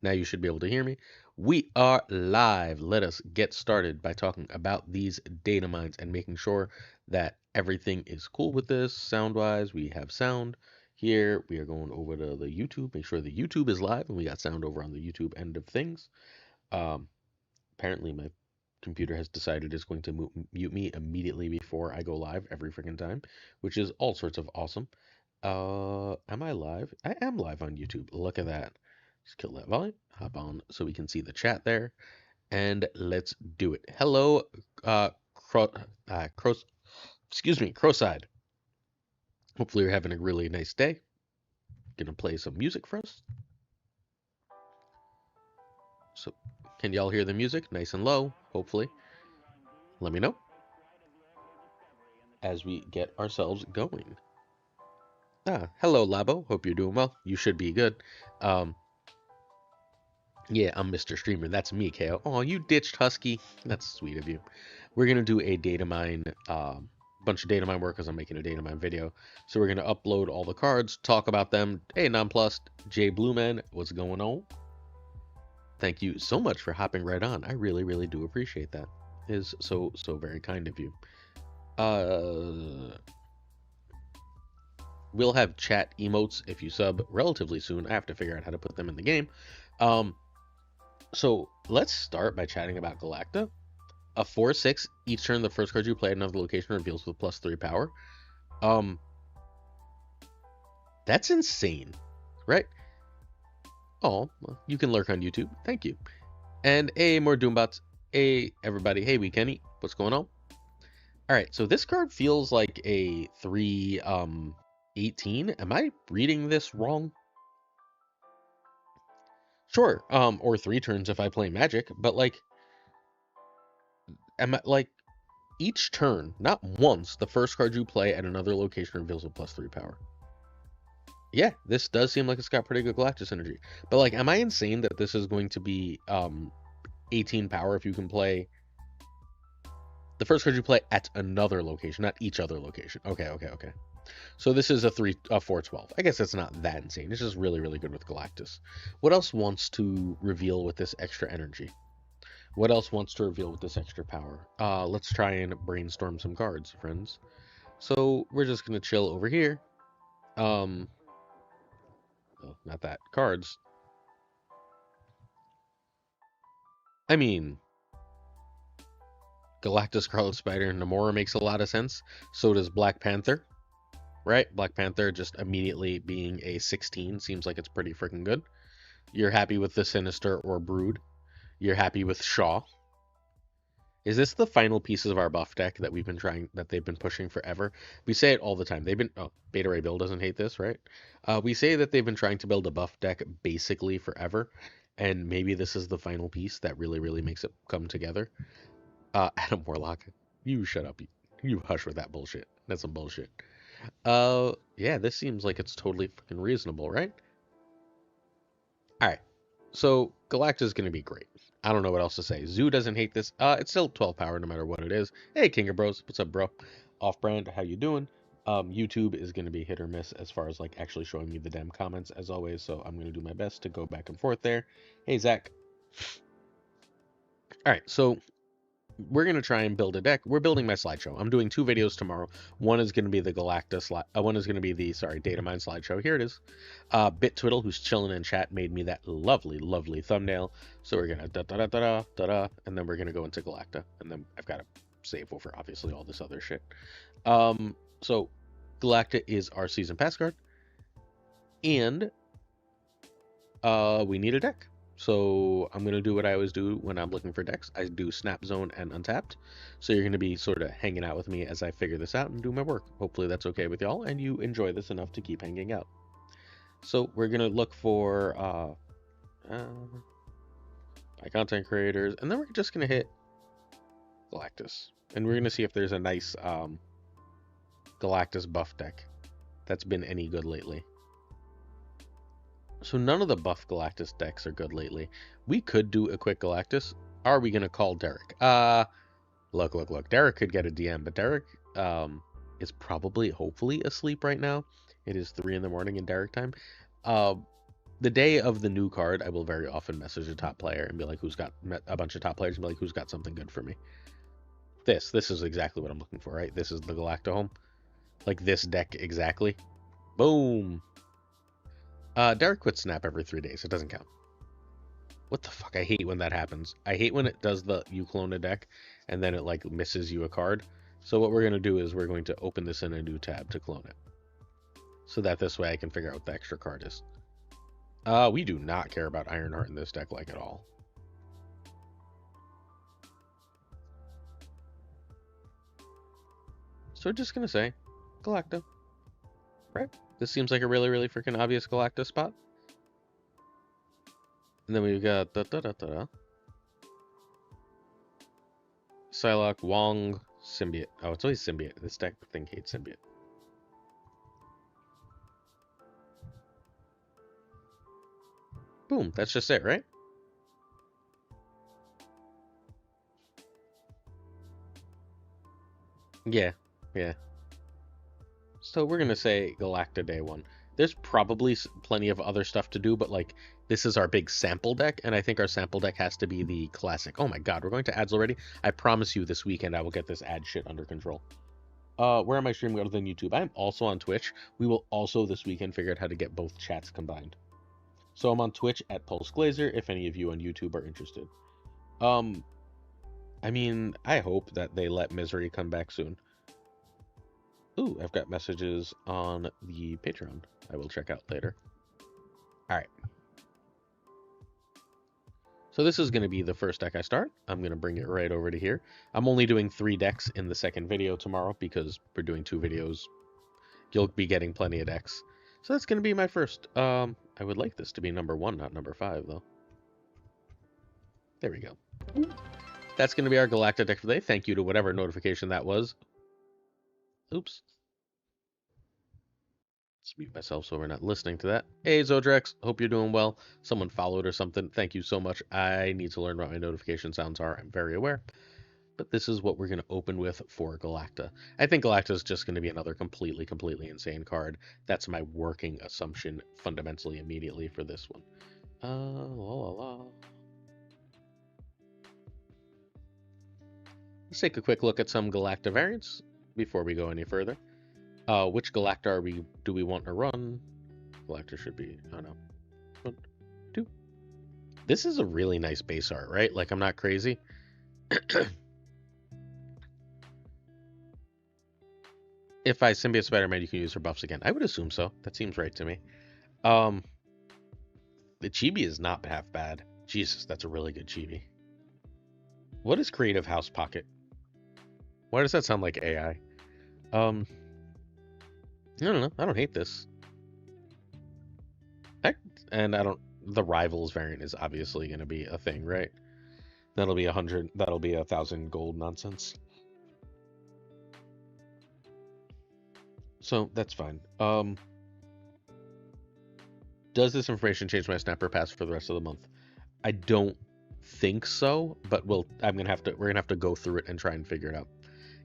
Now you should be able to hear me. We are live. Let us get started by talking about these data mines and making sure that everything is cool with this sound-wise. We have sound here. We are going over to the YouTube. Make sure the YouTube is live and we got sound over on the YouTube end of things. Um, Apparently my computer has decided it's going to mute me immediately before I go live every freaking time, which is all sorts of awesome. Am I live? I am live on YouTube. Look at that. Just kill that volume, hop on so we can see the chat there, and let's do it. Hello, Cro Cross, excuse me, Crowside. Hopefully you're having a really nice day. Gonna play some music for us. So, can y'all hear the music? Nice and low, hopefully. Let me know as we get ourselves going. Hello, Labo. Hope you're doing well. You should be good. Um, yeah, I'm Mr. Streamer. That's me, KO. Oh, you ditched Husky. That's sweet of you. We're gonna do a data mine, bunch of data mine work because I'm making a data mine video. So we're gonna upload all the cards, talk about them. Hey, Nonplussed, J Blueman, what's going on? Thank you so much for hopping right on. I really, really do appreciate that. It is so very kind of you. Uh, we'll have chat emotes if you sub relatively soon. I have to figure out how to put them in the game. Um, so let's start by chatting about Galacta. A 4/6 each turn. The first card you play at another location reveals with +3 power. Um, that's insane, right? Oh, well, you can lurk on YouTube. Thank you. And hey, more Doombots. Hey, everybody. Hey, Weekenny. What's going on? All right, so this card feels like a 3/18. Am I reading this wrong? Sure, or 3 turns if I play Magic, but like, am I like each turn, not once, the first card you play at another location reveals with +3 power. Yeah, this does seem like it's got pretty good Galactus energy. But like, am I insane that this is going to be 18 power if you can play the first card you play at another location, not each other location? Okay. So this is a 4/12. I guess that's not that insane. It's just really, really good with Galactus. What else wants to reveal with this extra energy? What else wants to reveal with this extra power? Let's try and brainstorm some cards, friends. So we're just gonna chill over here. Oh, not that. Cards. I mean, Galactus, Scarlet Spider, and Namora makes a lot of sense. So does Black Panther, right? Black Panther just immediately being a 16 seems like it's pretty freaking good. You're happy with the Sinister or Brood. You're happy with Shaw. Is this the final pieces of our buff deck that they've been pushing forever? We say it all the time. Beta Ray Bill doesn't hate this, right? We say that they've been trying to build a buff deck basically forever, and maybe this is the final piece that really, really makes it come together. Adam Warlock, you shut up. You hush with that bullshit. That's some bullshit. Yeah, this seems like it's totally fucking reasonable, right? Alright, so Galacta's gonna be great. I don't know what else to say. Zoo doesn't hate this. It's still 12 power no matter what it is. Hey, King of Bros. What's up, bro? Off-brand, how you doing? YouTube is going to be hit or miss as far as like actually showing me the damn comments as always, so I'm going to do my best to go back and forth there. Hey, Zach. All right, so we're going to try and build a deck. We're building my slideshow. I'm doing 2 videos tomorrow. One is going to be the Galacta slide. One is going to be the, Datamine slideshow. Here it is. BitTwiddle, who's chilling in chat, made me that lovely, lovely thumbnail. So we're going to da-da-da-da-da-da, and then we're going to go into Galacta. And then I've got to save over, obviously, all this other shit. So Galacta is our season pass card. And we need a deck. So I'm going to do what I always do when I'm looking for decks. I do Snap Zone and Untapped. So you're going to be sort of hanging out with me as I figure this out and do my work. Hopefully that's okay with y'all and you enjoy this enough to keep hanging out. So we're going to look for my content creators. And then we're just going to hit Galactus. And we're going to see if there's a nice Galactus buff deck that's been any good lately. So none of the buff Galactus decks are good lately. We could do a quick Galactus. Are we going to call Derek? Look. Derek could get a DM, but Derek is probably, hopefully, asleep right now. It is 3 in the morning in Derek time. The day of the new card, I will very often message a top player and be like, who's got a bunch of top players and be like, who's got something good for me. This is exactly what I'm looking for, right? This is the Galacta home. Like this deck exactly. Boom. Derek quits snap every 3 days. It doesn't count. What the fuck? I hate when that happens. I hate when it does the you clone a deck and then it like misses you a card. So what we're going to do is we're going to open this in a new tab to clone it. So that this way I can figure out what the extra card is. We do not care about Ironheart in this deck like at all. So we're just going to say Galacta. Right? This seems like a really, really freaking obvious Galacta spot. And then we've got Psylocke, Wong, Symbiote. Oh, it's always Symbiote. This deck thing hates Symbiote. Boom. That's just it, right? Yeah. Yeah. So we're going to say Galacta day one. There's probably plenty of other stuff to do, but like this is our big sample deck, and I think our sample deck has to be the classic. Oh my god, we're going to ads already? I promise you this weekend I will get this ad shit under control. Where am I streaming other than YouTube? I'm also on Twitch. We will also this weekend figure out how to get both chats combined. So I'm on Twitch at Pulse Glazer if any of you on YouTube are interested. I mean, I hope that they let Misery come back soon. Ooh, I've got messages on the Patreon I will check out later. All right. So this is going to be the first deck I start. I'm going to bring it right over to here. I'm only doing 3 decks in the second video tomorrow because we're doing 2 videos. You'll be getting plenty of decks. So that's going to be my first. I would like this to be number 1, not number 5, though. There we go. That's going to be our Galacta deck for today. Thank you to whatever notification that was. Oops. Let's mute myself so we're not listening to that. Hey, Zodrex. Hope you're doing well. Someone followed or something. Thank you so much. I need to learn what my notification sounds are. I'm very aware. But this is what we're going to open with for Galacta. I think Galacta is just going to be another completely insane card. That's my working assumption fundamentally immediately for this one. Let's take a quick look at some Galacta variants before we go any further. Which Galacta do we want to run? Galacta should be, oh no. 1, 2. This is a really nice base art, right? Like, I'm not crazy. If I symbiote Spider-Man, you can use her buffs again. I would assume so. That seems right to me. The chibi is not half bad. Jesus, that's a really good chibi. What is Creative House Pocket? Why does that sound like AI? I don't know. I don't hate this. Heck, and I don't. The Rivals variant is obviously going to be a thing, right? That'll be 100. That'll be 1,000 gold nonsense. So that's fine. Does this information change my snapper pass for the rest of the month? I don't think so, but we're gonna have to go through it and try and figure it out.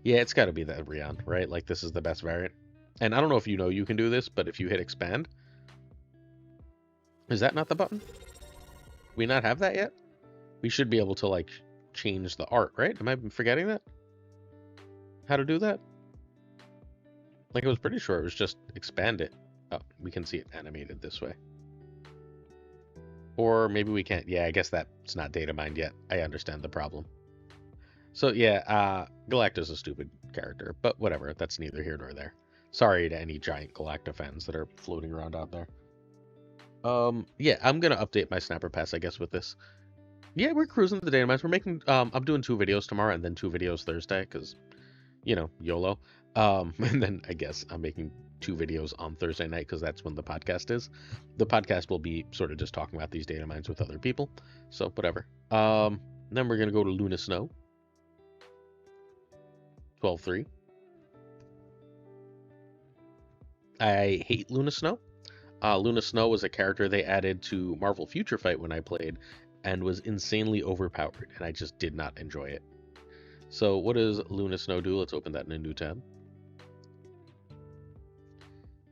Yeah, it's got to be that Rion, right? Like this is the best variant. And I don't know if you know you can do this, but if you hit expand, is that not the button? We not have that yet? We should be able to like change the art, right? Am I forgetting that? How to do that? Like I was pretty sure it was just expand it. Oh, we can see it animated this way. Or maybe we can't. Yeah, I guess that's not data mined yet. I understand the problem. So yeah, Galacta's a stupid character, but whatever. That's neither here nor there. Sorry to any giant Galacta fans that are floating around out there. Yeah, I'm gonna update my snapper pass, I guess, with this. Yeah, we're cruising the Datamines. We're making. I'm doing 2 videos tomorrow and then 2 videos Thursday because, you know, YOLO. And then I guess I'm making 2 videos on Thursday night because that's when the podcast is. The podcast will be sort of just talking about these Datamines with other people. So whatever. Then we're gonna go to Luna Snow. 12-3. I hate Luna Snow. Luna Snow was a character they added to Marvel Future Fight when I played and was insanely overpowered, and I just did not enjoy it. So what does Luna Snow do? Let's open that in a new tab.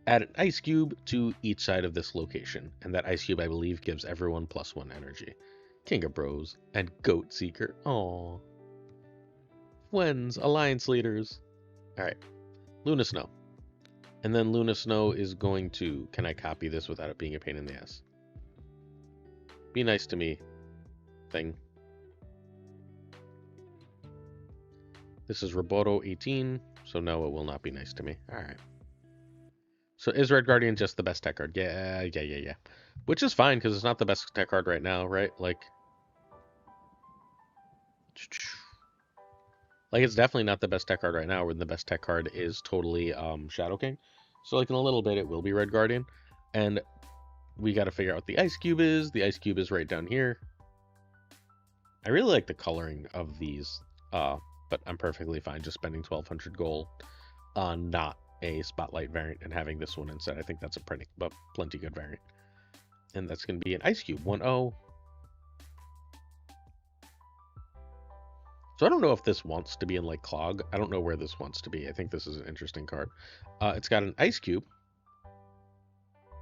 Add an ice cube to each side of this location, and that ice cube, I believe, gives everyone +1 energy. King of Bros and Goat Seeker. Aww. Friends, alliance leaders. Alright, Luna Snow. And then Luna Snow is going to... Can I copy this without it being a pain in the ass? Be nice to me, thing. This is Roboto 18, so no, it will not be nice to me. Alright. So is Red Guardian just the best tech card? Yeah. Which is fine, because it's not the best tech card right now, right? Like, it's definitely not the best tech card right now, when the best tech card is totally Shadow King. So, like, in a little bit, it will be Red Guardian. And we got to figure out what the Ice Cube is. The Ice Cube is right down here. I really like the coloring of these, but I'm perfectly fine just spending 1,200 gold on not a Spotlight variant and having this one instead. I think that's a plenty good variant. And that's going to be an Ice Cube, 1-0. So I don't know if this wants to be in, like, Clog. I don't know where this wants to be. I think this is an interesting card. It's got an Ice Cube.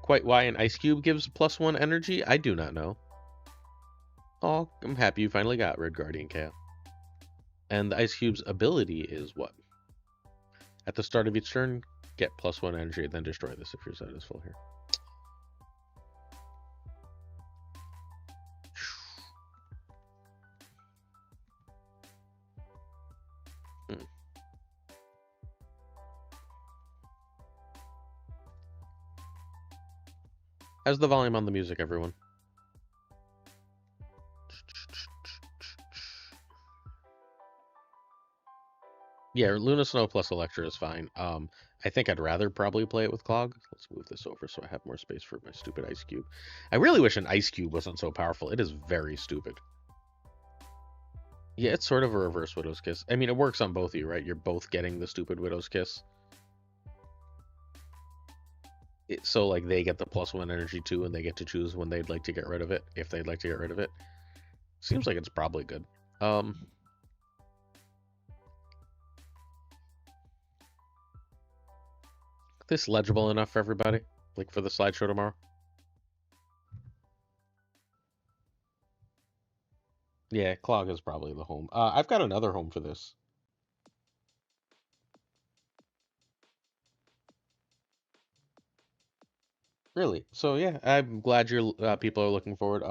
Quite why an Ice Cube gives +1 energy, I do not know. Oh, I'm happy you finally got Red Guardian KO. And the Ice Cube's ability is what? At the start of each turn, get +1 energy, then destroy this if your set is full here. How's the volume on the music, everyone? Yeah, Luna Snow plus Electra is fine. I think I'd rather probably play it with Clog. Let's move this over so I have more space for my stupid Ice Cube. I really wish an Ice Cube wasn't so powerful. It is very stupid. Yeah, it's sort of a reverse Widow's Kiss. I mean, it works on both of you, right? You're both getting the stupid Widow's Kiss. So, like, they get the +1 energy too, and they get to choose when they'd like to get rid of it, if they'd like to get rid of it. Seems like it's probably good. This legible enough for everybody? Like, for the slideshow tomorrow? Yeah, Clog is probably the home. I've got another home for this. Really? So yeah, I'm glad you're people are looking forward.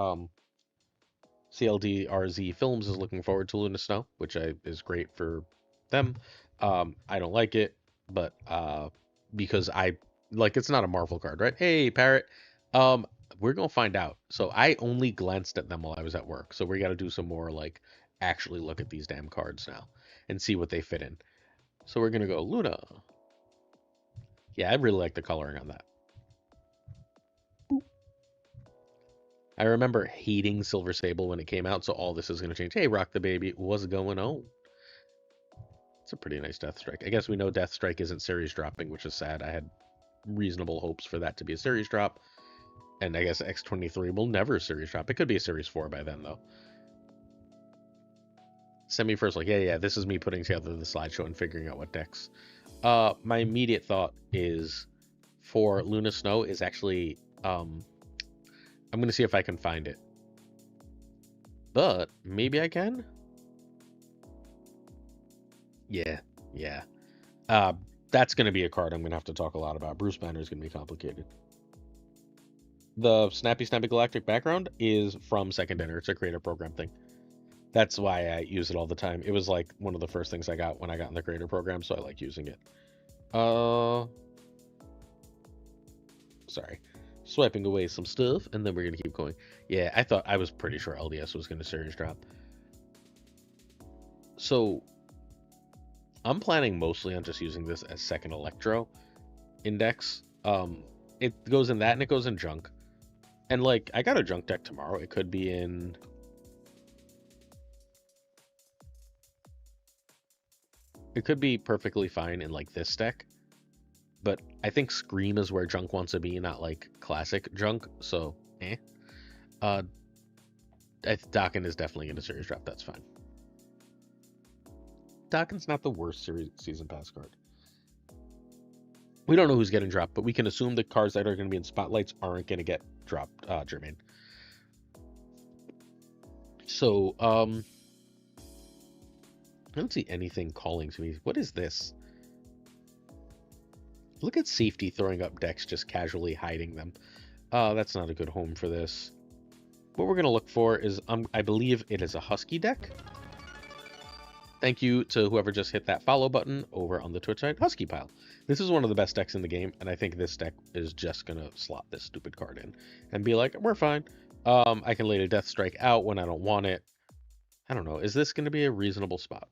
CLDRZ Films is looking forward to Luna Snow, which is great for them. I don't like it, but because it's not a Marvel card, right? Hey, Parrot. We're gonna find out. So I only glanced at them while I was at work. So we got to do some more actually look at these damn cards now and see what they fit in. So we're gonna go Luna. Yeah, I really like the coloring on that. I remember hating Silver Sable when it came out, so all this is going to change. Hey, Rock the Baby, what's going on? It's a pretty nice Death Strike. I guess we know Death Strike isn't series dropping, which is sad. I had reasonable hopes for that to be a series drop. And I guess X23 will never series drop. It could be a series 4 by then, though. Semi-first, yeah, this is me putting together the slideshow and figuring out what decks. My immediate thought is for Luna Snow is actually... I'm going to see if I can find it. But maybe I can? Yeah. That's going to be a card I'm going to have to talk a lot about. Bruce Banner is going to be complicated. The Snappy Galactic background is from Second Dinner. It's a creator program thing. That's why I use it all the time. It was like one of the first things I got when I got in the creator program, so I like using it. Sorry. Swiping away some stuff, and then we're going to keep going. Yeah, I was pretty sure LDS was going to series drop. So, I'm planning mostly on just using this as second Electro index. It goes in that, and it goes in Junk. And, I got a Junk deck tomorrow. It could be in... It could be perfectly fine in, this deck. But I think Scream is where Junk wants to be, not classic Junk. So, Dokken is definitely going to series drop. That's fine. Dokken's not the worst season pass card. We don't know who's getting dropped, but we can assume the cards that are going to be in spotlights aren't going to get dropped, Jermaine. So, I don't see anything calling to me. What is this? Look at safety throwing up decks, just casually hiding them. That's not a good home for this. What we're going to look for is, I believe it is a Husky deck. Thank you to whoever just hit that follow button over on the Twitch side, Husky Pile. This is one of the best decks in the game, and I think this deck is just going to slot this stupid card in and be like, we're fine. I can lay a Death Strike out when I don't want it. I don't know. Is this going to be a reasonable spot?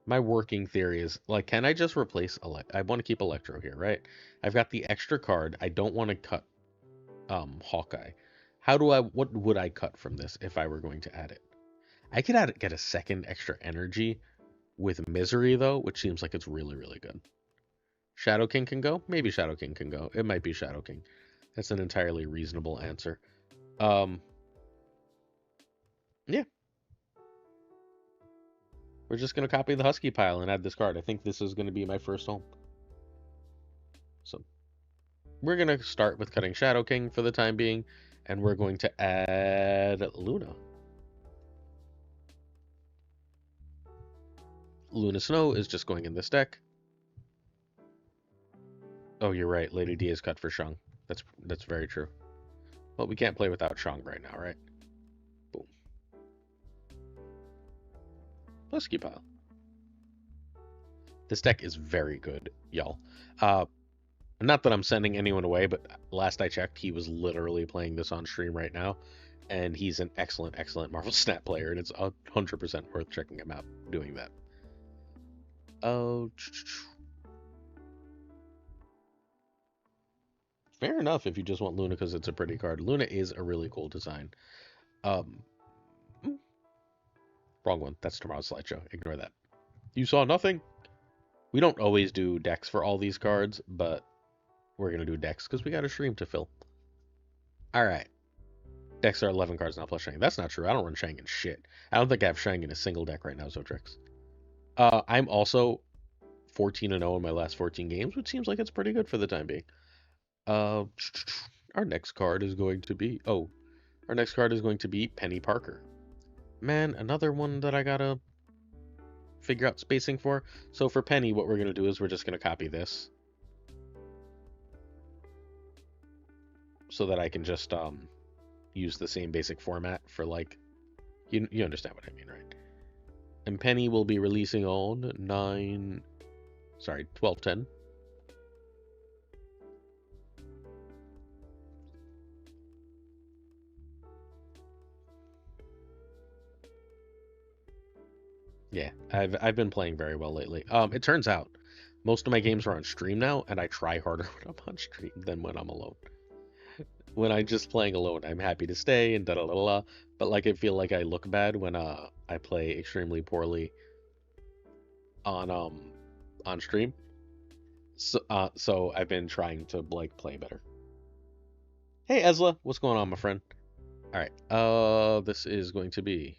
My working theory is, like, can I just replace I want to keep Electro here, right? I've got the extra card. I don't want to cut Hawkeye. What would I cut from this if I were going to add it? I could get a second extra energy with Misery, though, which seems like it's really, really good. Shadow King can go? Maybe Shadow King can go. It might be Shadow King. That's an entirely reasonable answer. Yeah. We're just going to copy the Husky Pile and add this card. I think this is going to be my first home. So we're going to start with cutting Shadow King for the time being, and we're going to add Luna. Luna Snow is just going in this deck. Oh, you're right. Lady D is cut for Shang. That's very true. Well, we can't play without Shang right now, right? Boom. Husky Pile. This deck is very good, y'all. Not that I'm sending anyone away, but last I checked, he was literally playing this on stream right now, and he's an excellent, excellent Marvel Snap player, and it's 100% worth checking him out doing that. Oh, fair enough if you just want Luna because it's a pretty card. Luna is a really cool design. Wrong one. That's tomorrow's slideshow. Ignore that. You saw nothing? We don't always do decks for all these cards, but we're going to do decks because we got a stream to fill. All right. Decks are 11 cards now plus Shang. That's not true. I don't run Shang in shit. I don't think I have Shang in a single deck right now, Zotrix. I'm also 14-0 in my last 14 games, which seems like it's pretty good for the time being. Our next card is going to be... Oh, our next card is going to be Peni Parker. Man, another one that I gotta figure out spacing for. So for Penny, what we're going to do is we're just going to copy this. So that I can just use the same basic format for, like, you understand what I mean, right? And Penny will be releasing on 12/10. Yeah, I've been playing very well lately. It turns out most of my games are on stream now, and I try harder when I'm on stream than when I'm alone. When I'm just playing alone, I'm happy to stay and da da da da. But like, I feel like I look bad when I play extremely poorly on stream. So I've been trying to, like, play better. Hey Ezla, what's going on, my friend? All right. This is going to be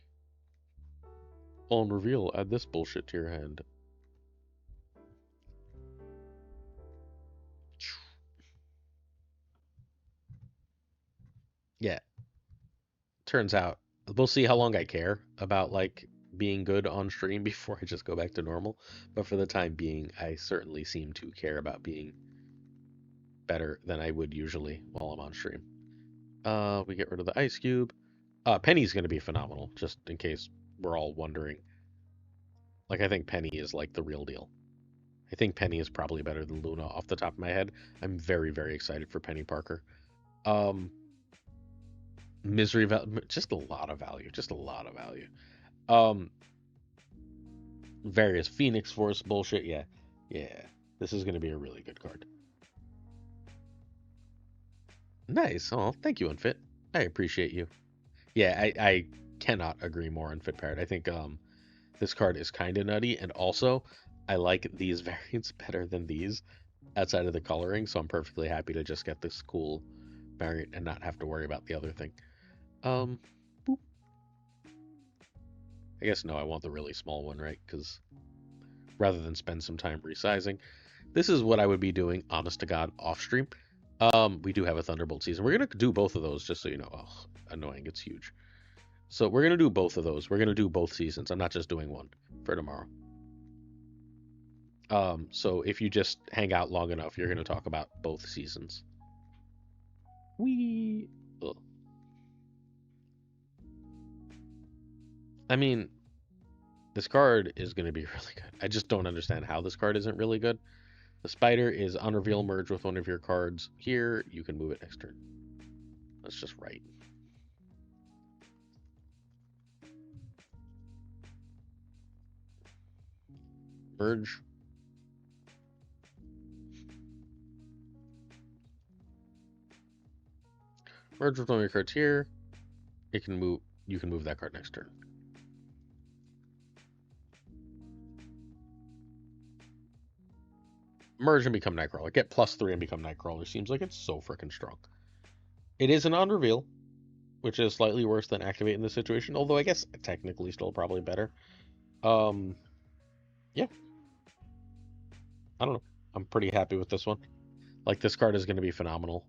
on reveal. Add this bullshit to your hand. Yeah. Turns out we'll see how long I care about, like, being good on stream before I just go back to normal. But for the time being, I certainly seem to care about being better than I would usually while I'm on stream. We get rid of the ice cube. Penny's gonna be phenomenal, just in case we're all wondering. Like, I think Penny is, like, the real deal. I think Penny is probably better than Luna off the top of my head. I'm very, very excited for Peni Parker. Misery value, just a lot of value, just a lot of value. Various Phoenix Force bullshit. Yeah. This is gonna be a really good card. Nice. Oh, thank you, Unfit. I appreciate you. Yeah, I cannot agree more, Unfit Parrot. I think this card is kind of nutty, and also I like these variants better than these outside of the coloring, so I'm perfectly happy to just get this cool variant and not have to worry about the other thing. Boop. I guess no, I want the really small one, right? Because rather than spend some time resizing, this is what I would be doing, honest to God, off stream. We do have a Thunderbolt season. We're gonna do both of those, just so you know. Oh, annoying, it's huge. So we're gonna do both of those. We're gonna do both seasons. I'm not just doing one for tomorrow. So if you just hang out long enough, you're gonna talk about both seasons. We, I mean, this card is gonna be really good. I just don't understand how this card isn't really good. The spider is on reveal, merge with one of your cards here. You can move it next turn. That's just right. Merge. Merge with one of your cards here. It can move. You can move that card next turn. Merge and become Nightcrawler. Get +3 and become Nightcrawler. Seems like it's so freaking strong. It is an on-reveal, which is slightly worse than activate in this situation, although I guess technically still probably better. Yeah. I don't know. I'm pretty happy with this one. Like, this card is going to be phenomenal.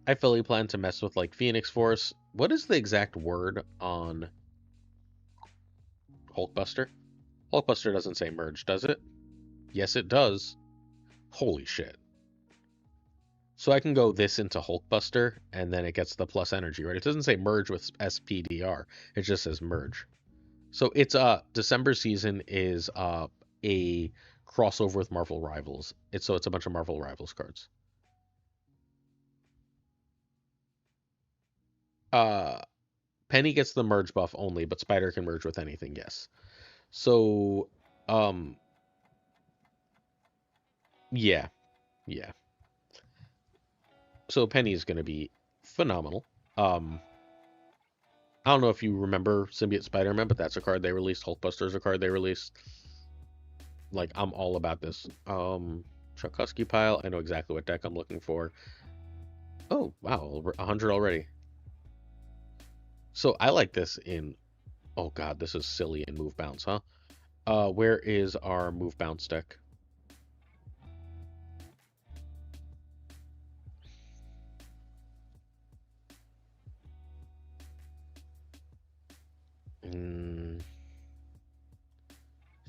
I fully plan to mess with, like, Phoenix Force. What is the exact word on Hulkbuster? Hulkbuster doesn't say merge, does it? Yes, it does. Holy shit. So I can go this into Hulkbuster, and then it gets the plus energy, right? It doesn't say merge with SPDR. It just says merge. So it's December season is a crossover with Marvel Rivals. It's a bunch of Marvel Rivals cards. Penny gets the merge buff only, but Spider can merge with anything, yes. So yeah. So Penny is going to be phenomenal. I don't know if you remember Symbiote Spider-Man, but that's a card they released. Hulkbuster is a card they released. Like, I'm all about this. Chuck pile. I know exactly what deck I'm looking for. Oh, wow, 100 already. So I like this in... Oh, God, this is silly in Move Bounce, huh? Where is our Move Bounce deck?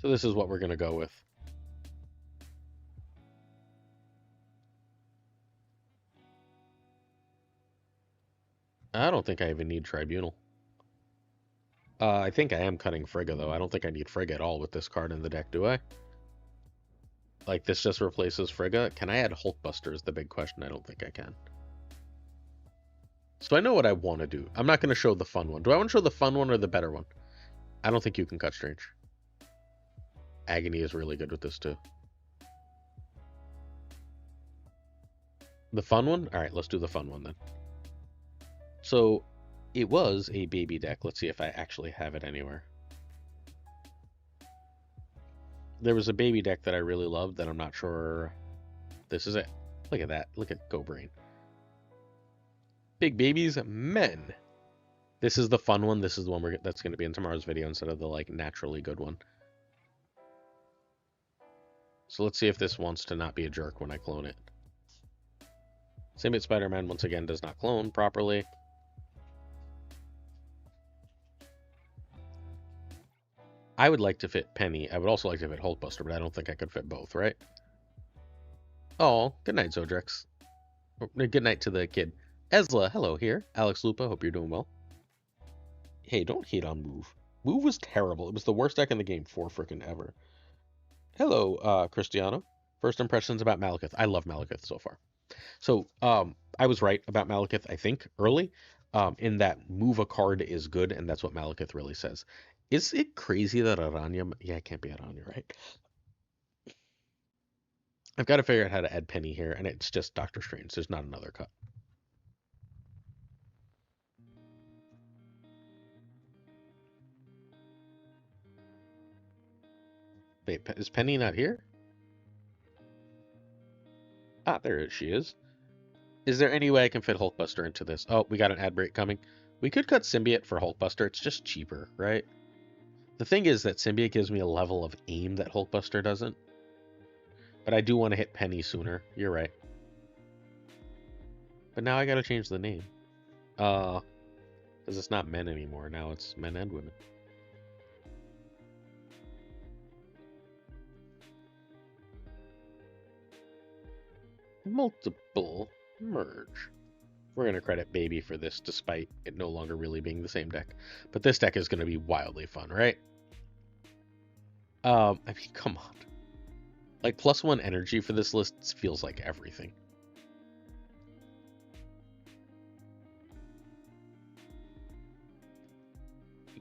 So this is what we're going to go with. I don't think I even need Tribunal. I think I am cutting Frigga, though. I don't think I need Frigga at all with this card in the deck, do I? Like, this just replaces Frigga? Can I add Hulkbuster is the big question. I don't think I can. So I know what I want to do. I'm not going to show the fun one. Do I want to show the fun one or the better one? I don't think you can cut Strange. Agony is really good with this, too. The fun one? Alright, let's do the fun one, then. So, it was a baby deck. Let's see if I actually have it anywhere. There was a baby deck that I really loved that I'm not sure this is it. Look at that. Look at Go Brain. Big babies, men. This is the fun one. This is the one that's going to be in tomorrow's video instead of the, like, naturally good one. So let's see if this wants to not be a jerk when I clone it. Symbiote Spider-Man, once again, does not clone properly. I would like to fit Penny. I would also like to fit Hulkbuster, but I don't think I could fit both, right? Oh, good night, Zodrex. Good night to the kid. Ezla, hello here. Alex Lupa, hope you're doing well. Hey, don't hate on Move. Move was terrible. It was the worst deck in the game for frickin' ever. Hello, Cristiano. First impressions about Malekith. I love Malekith so far. So, I was right about Malekith, I think, early, in that move a card is good, and that's what Malekith really says. Is it crazy that Aranya... Yeah, it can't be Aranya, right? I've got to figure out how to add Penny here, and it's just Doctor Strange. There's not another cut. Wait, is Penny not here? Ah, there she is. Is there any way I can fit Hulkbuster into this? Oh, we got an ad break coming. We could cut Symbiote for Hulkbuster. It's just cheaper, right? The thing is that Symbiote gives me a level of aim that Hulkbuster doesn't. But I do want to hit Penny sooner. You're right. But now I gotta change the name. Because it's not men anymore. Now it's men and women. Multiple merge. We're going to credit Baby for this, despite it no longer really being the same deck. But this deck is going to be wildly fun, right? I mean, come on. Like, +1 energy for this list feels like everything.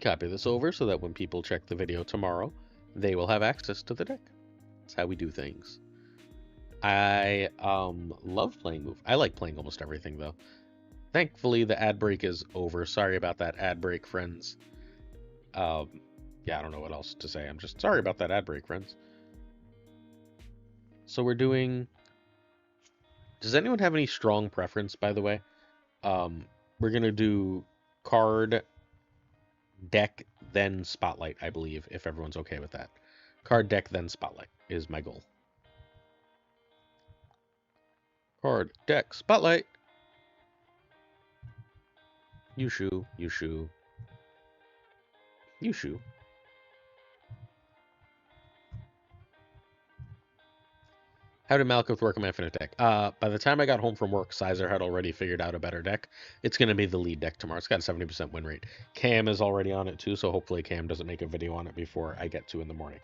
Copy this over so that when people check the video tomorrow, they will have access to the deck. That's how we do things. I love playing Move. I like playing almost everything, though. Thankfully, the ad break is over. Sorry about that ad break, friends. Yeah, I don't know what else to say. I'm just sorry about that ad break, friends. So we're doing... Does anyone have any strong preference, by the way? We're going to do card, deck, then spotlight, I believe, if everyone's okay with that. Card, deck, then spotlight is my goal. Card, deck, spotlight. Yushu, Yushu, Yushu. How did Malkuth work on my infinite deck? By the time I got home from work, Sizer had already figured out a better deck. It's going to be the lead deck tomorrow. It's got a 70% win rate. Cam is already on it too, so hopefully Cam doesn't make a video on it before I get to in the morning.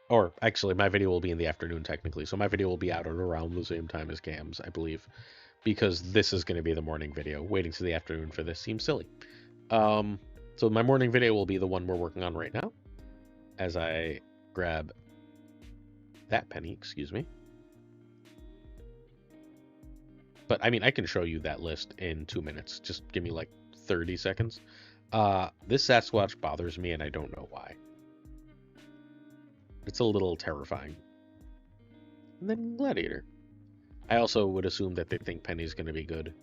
Or, actually, my video will be in the afternoon, technically. So my video will be out at around the same time as Cam's, I believe. Because this is going to be the morning video. Waiting to the afternoon for this seems silly. So my morning video will be the one we're working on right now. As I grab that penny, excuse me. But, I mean, I can show you that list in 2 minutes. Just give me, like, 30 seconds. This Sasquatch bothers me, and I don't know why. It's a little terrifying. And then Gladiator. I also would assume that they think Penny's going to be good.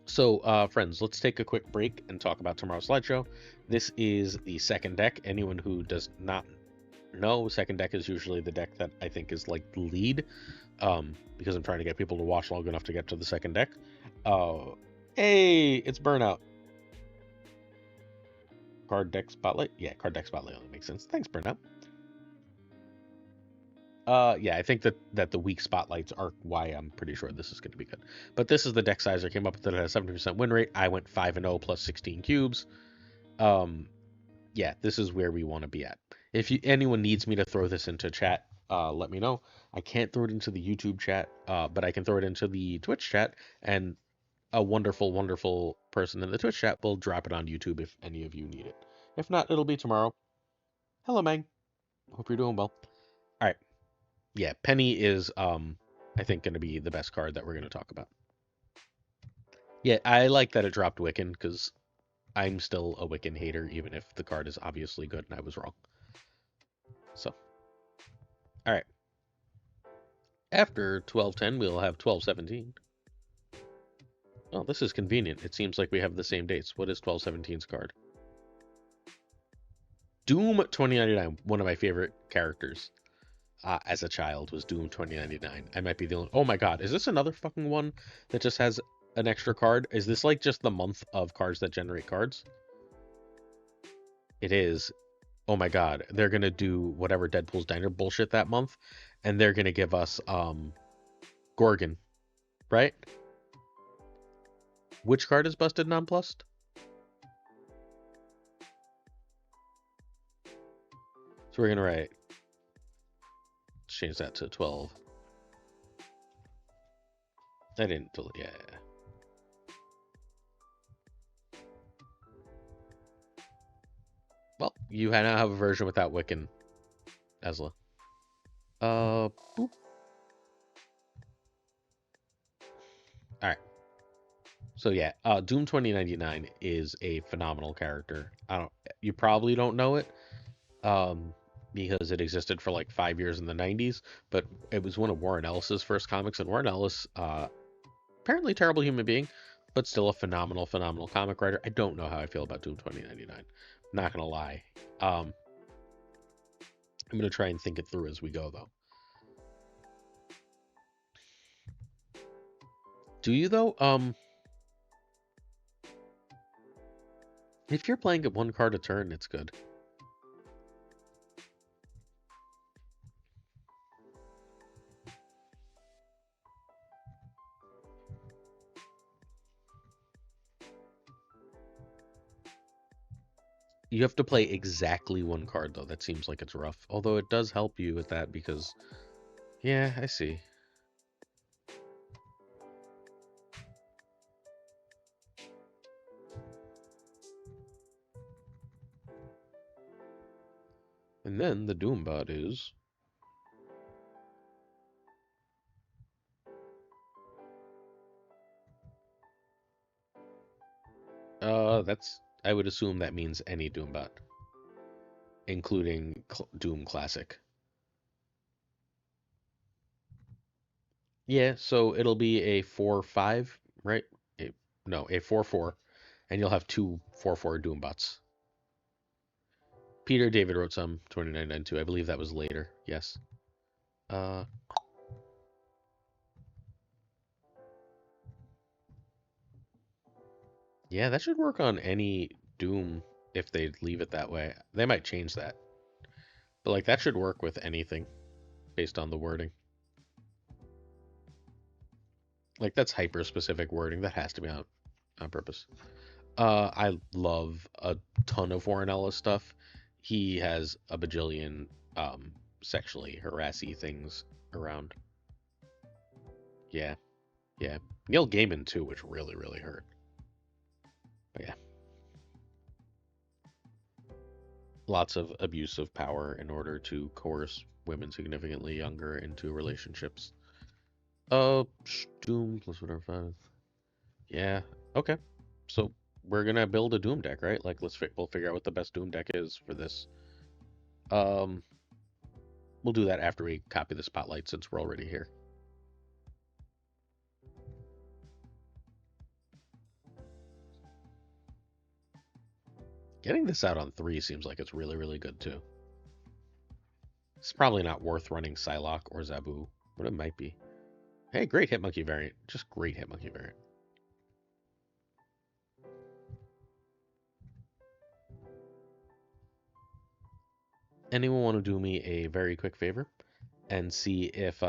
So, friends, let's take a quick break and talk about tomorrow's slideshow. This is the second deck. Anyone who does not know, second deck is usually the deck that I think is like the lead, because I'm trying to get people to watch long enough to get to the second deck. Hey, it's Burnout. Card deck spotlight? Yeah, card deck spotlight only makes sense. Thanks, Burnout. Yeah, I think that the weak spotlights are why I'm pretty sure this is going to be good. But this is the deck size I came up with that has a 70% win rate. I went 5-0 plus 16 cubes. Yeah, this is where we want to be at. If anyone needs me to throw this into chat, let me know. I can't throw it into the YouTube chat, but I can throw it into the Twitch chat, and a wonderful, wonderful person in the Twitch chat will drop it on YouTube if any of you need it. If not, it'll be tomorrow. Hello, Meg. Hope you're doing well. All right. Yeah, Penny is, I think, going to be the best card that we're going to talk about. Yeah, I like that it dropped Wiccan, because I'm still a Wiccan hater, even if the card is obviously good and I was wrong. So, all right. After 1210, we'll have 1217. Oh, this is convenient. It seems like we have the same dates. What is 1217's card? Doom 2099, one of my favorite characters as a child was Doom 2099. I might be the only... Oh my god, is this another fucking one that just has an extra card? Is this like just the month of cards that generate cards? It is. Oh my god, they're gonna do whatever Deadpool's Diner bullshit that month, and they're gonna give us Gorgon, right? Which card is busted nonplussed? So we're gonna write. Let's change that to 12. I didn't. Yeah. Well, you now have a version without Wiccan, Ezla. Boop. All right. So yeah, Doom 2099 is a phenomenal character. You probably don't know it, because it existed for like 5 years in the 90s, but it was one of Warren Ellis's first comics, and Warren Ellis apparently terrible human being, but still a phenomenal, phenomenal comic writer. I don't know how I feel about Doom 2099. Not gonna lie. I'm gonna try and think it through as we go, though. Do you though? If you're playing at one card a turn, it's good. You have to play exactly one card though. That seems like it's rough. Although it does help you with that because, yeah, I see. And then the Doombot is that's I would assume that means any Doombot, including Doom Classic. Yeah, so it'll be a 4/5, right? No, a 4/4, and you'll have two 4/4 Doombots. Peter David wrote some 2992. I believe that was later. Yes. Uh, yeah, that should work on any Doom if they leave it that way. They might change that, but like that should work with anything based on the wording. Like that's hyper specific wording that has to be on purpose. I love a ton of Warren Ellis stuff. He has a bajillion sexually harassy things around. Yeah, yeah. Neil Gaiman too, which really, really hurt. But yeah, lots of abuse of power in order to coerce women significantly younger into relationships. Doom plus whatever. Yeah. Okay. So we're gonna build a Doom deck, right? Like we'll figure out what the best Doom deck is for this. Um, we'll do that after we copy the spotlight since we're already here. Getting this out on 3 seems like it's really, really good too. It's probably not worth running Psylocke or Zabu, but it might be. Hey, great Hitmonkey variant. Just great Hitmonkey variant. Anyone want to do me a very quick favor and see if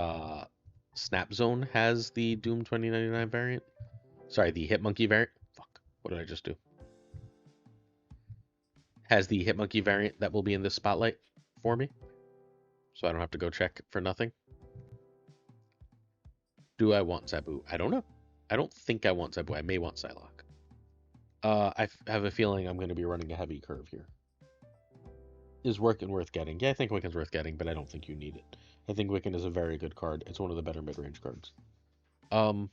Snap Zone has the Doom 2099 variant? Sorry, the Hitmonkey variant. Fuck. What did I just do? Has the Hitmonkey variant that will be in this spotlight for me, so I don't have to go check for nothing. Do I want Zabu? I don't know. I don't think I want Zabu. I may want Psylocke. I have a feeling I'm going to be running a heavy curve here. Is Wiccan worth getting? Yeah, I think Wiccan's worth getting, but I don't think you need it. I think Wiccan is a very good card. It's one of the better mid-range cards. Um,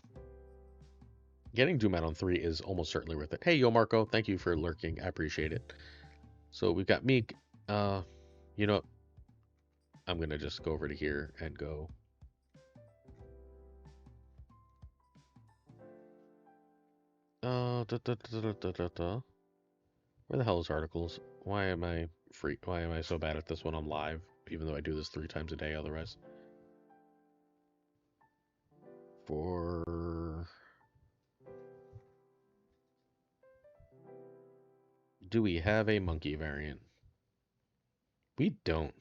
Getting Doom out on 3 is almost certainly worth it. Hey, Yo Marco, thank you for lurking. I appreciate it. So we've got Meek. You know, I'm going to just go over to here and go. Da, da, da, da, da, da. Where the hell is articles? Why am I free? Why am I so bad at this when I'm live? Even though I do this 3 times a day otherwise. For... Do we have a monkey variant? We don't.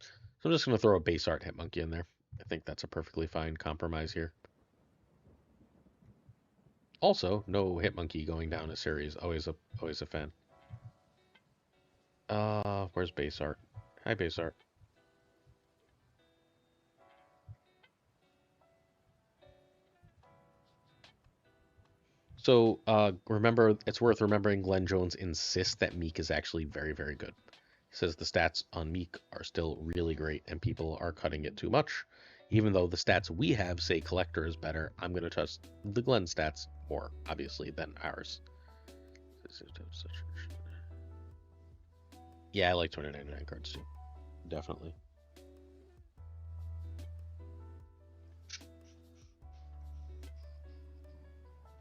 So I'm just going to throw a base art Hitmonkey in there. I think that's a perfectly fine compromise here. Also, no Hitmonkey going down a series. Always a fan. Where's base art? Hi, base art. So, remember, it's worth remembering Glenn Jones insists that Meek is actually very, very good. He says the stats on Meek are still really great and people are cutting it too much. Even though the stats we have say Collector is better, I'm going to trust the Glenn stats more, obviously, than ours. Yeah, I like 2099 cards too. Definitely.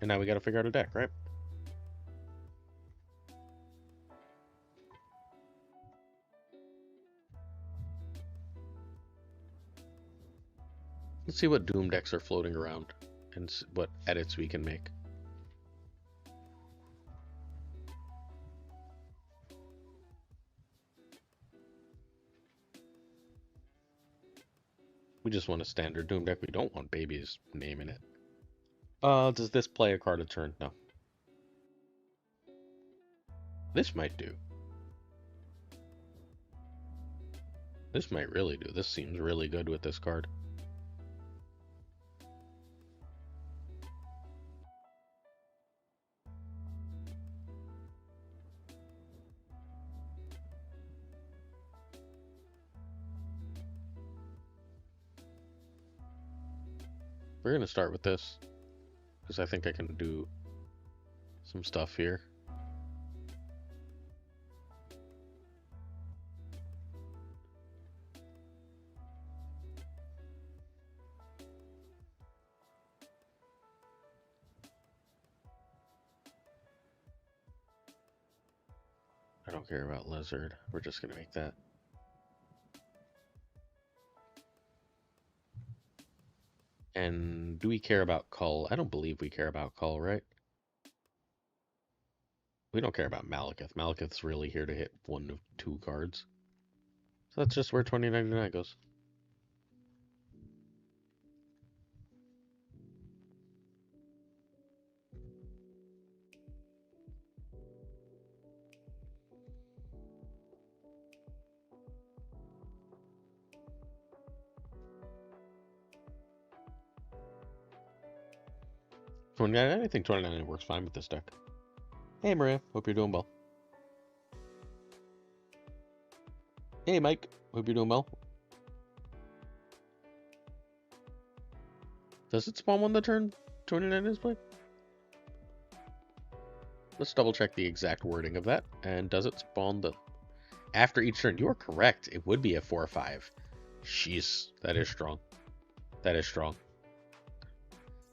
And now we gotta figure out a deck, right? Let's see what Doom decks are floating around and what edits we can make. We just want a standard Doom deck. We don't want Baby's name in it. Does this play a card a turn? No. This might do. This might really do. This seems really good with this card. We're going to start with this, because I think I can do some stuff here. I don't care about Lizard. We're just going to make that. And do we care about Cull? I don't believe we care about Cull, right? We don't care about Malekith. Malekith's really here to hit one of two cards. So that's just where 2099 goes. I think 2099 works fine with this deck. Hey Maria, hope you're doing well. Hey Mike, hope you're doing well. Does it spawn when the turn 29 is played? Let's double check the exact wording of that. And does it spawn the... After each turn? You are correct. It would be a 4-5. Jeez, that is strong. That is strong.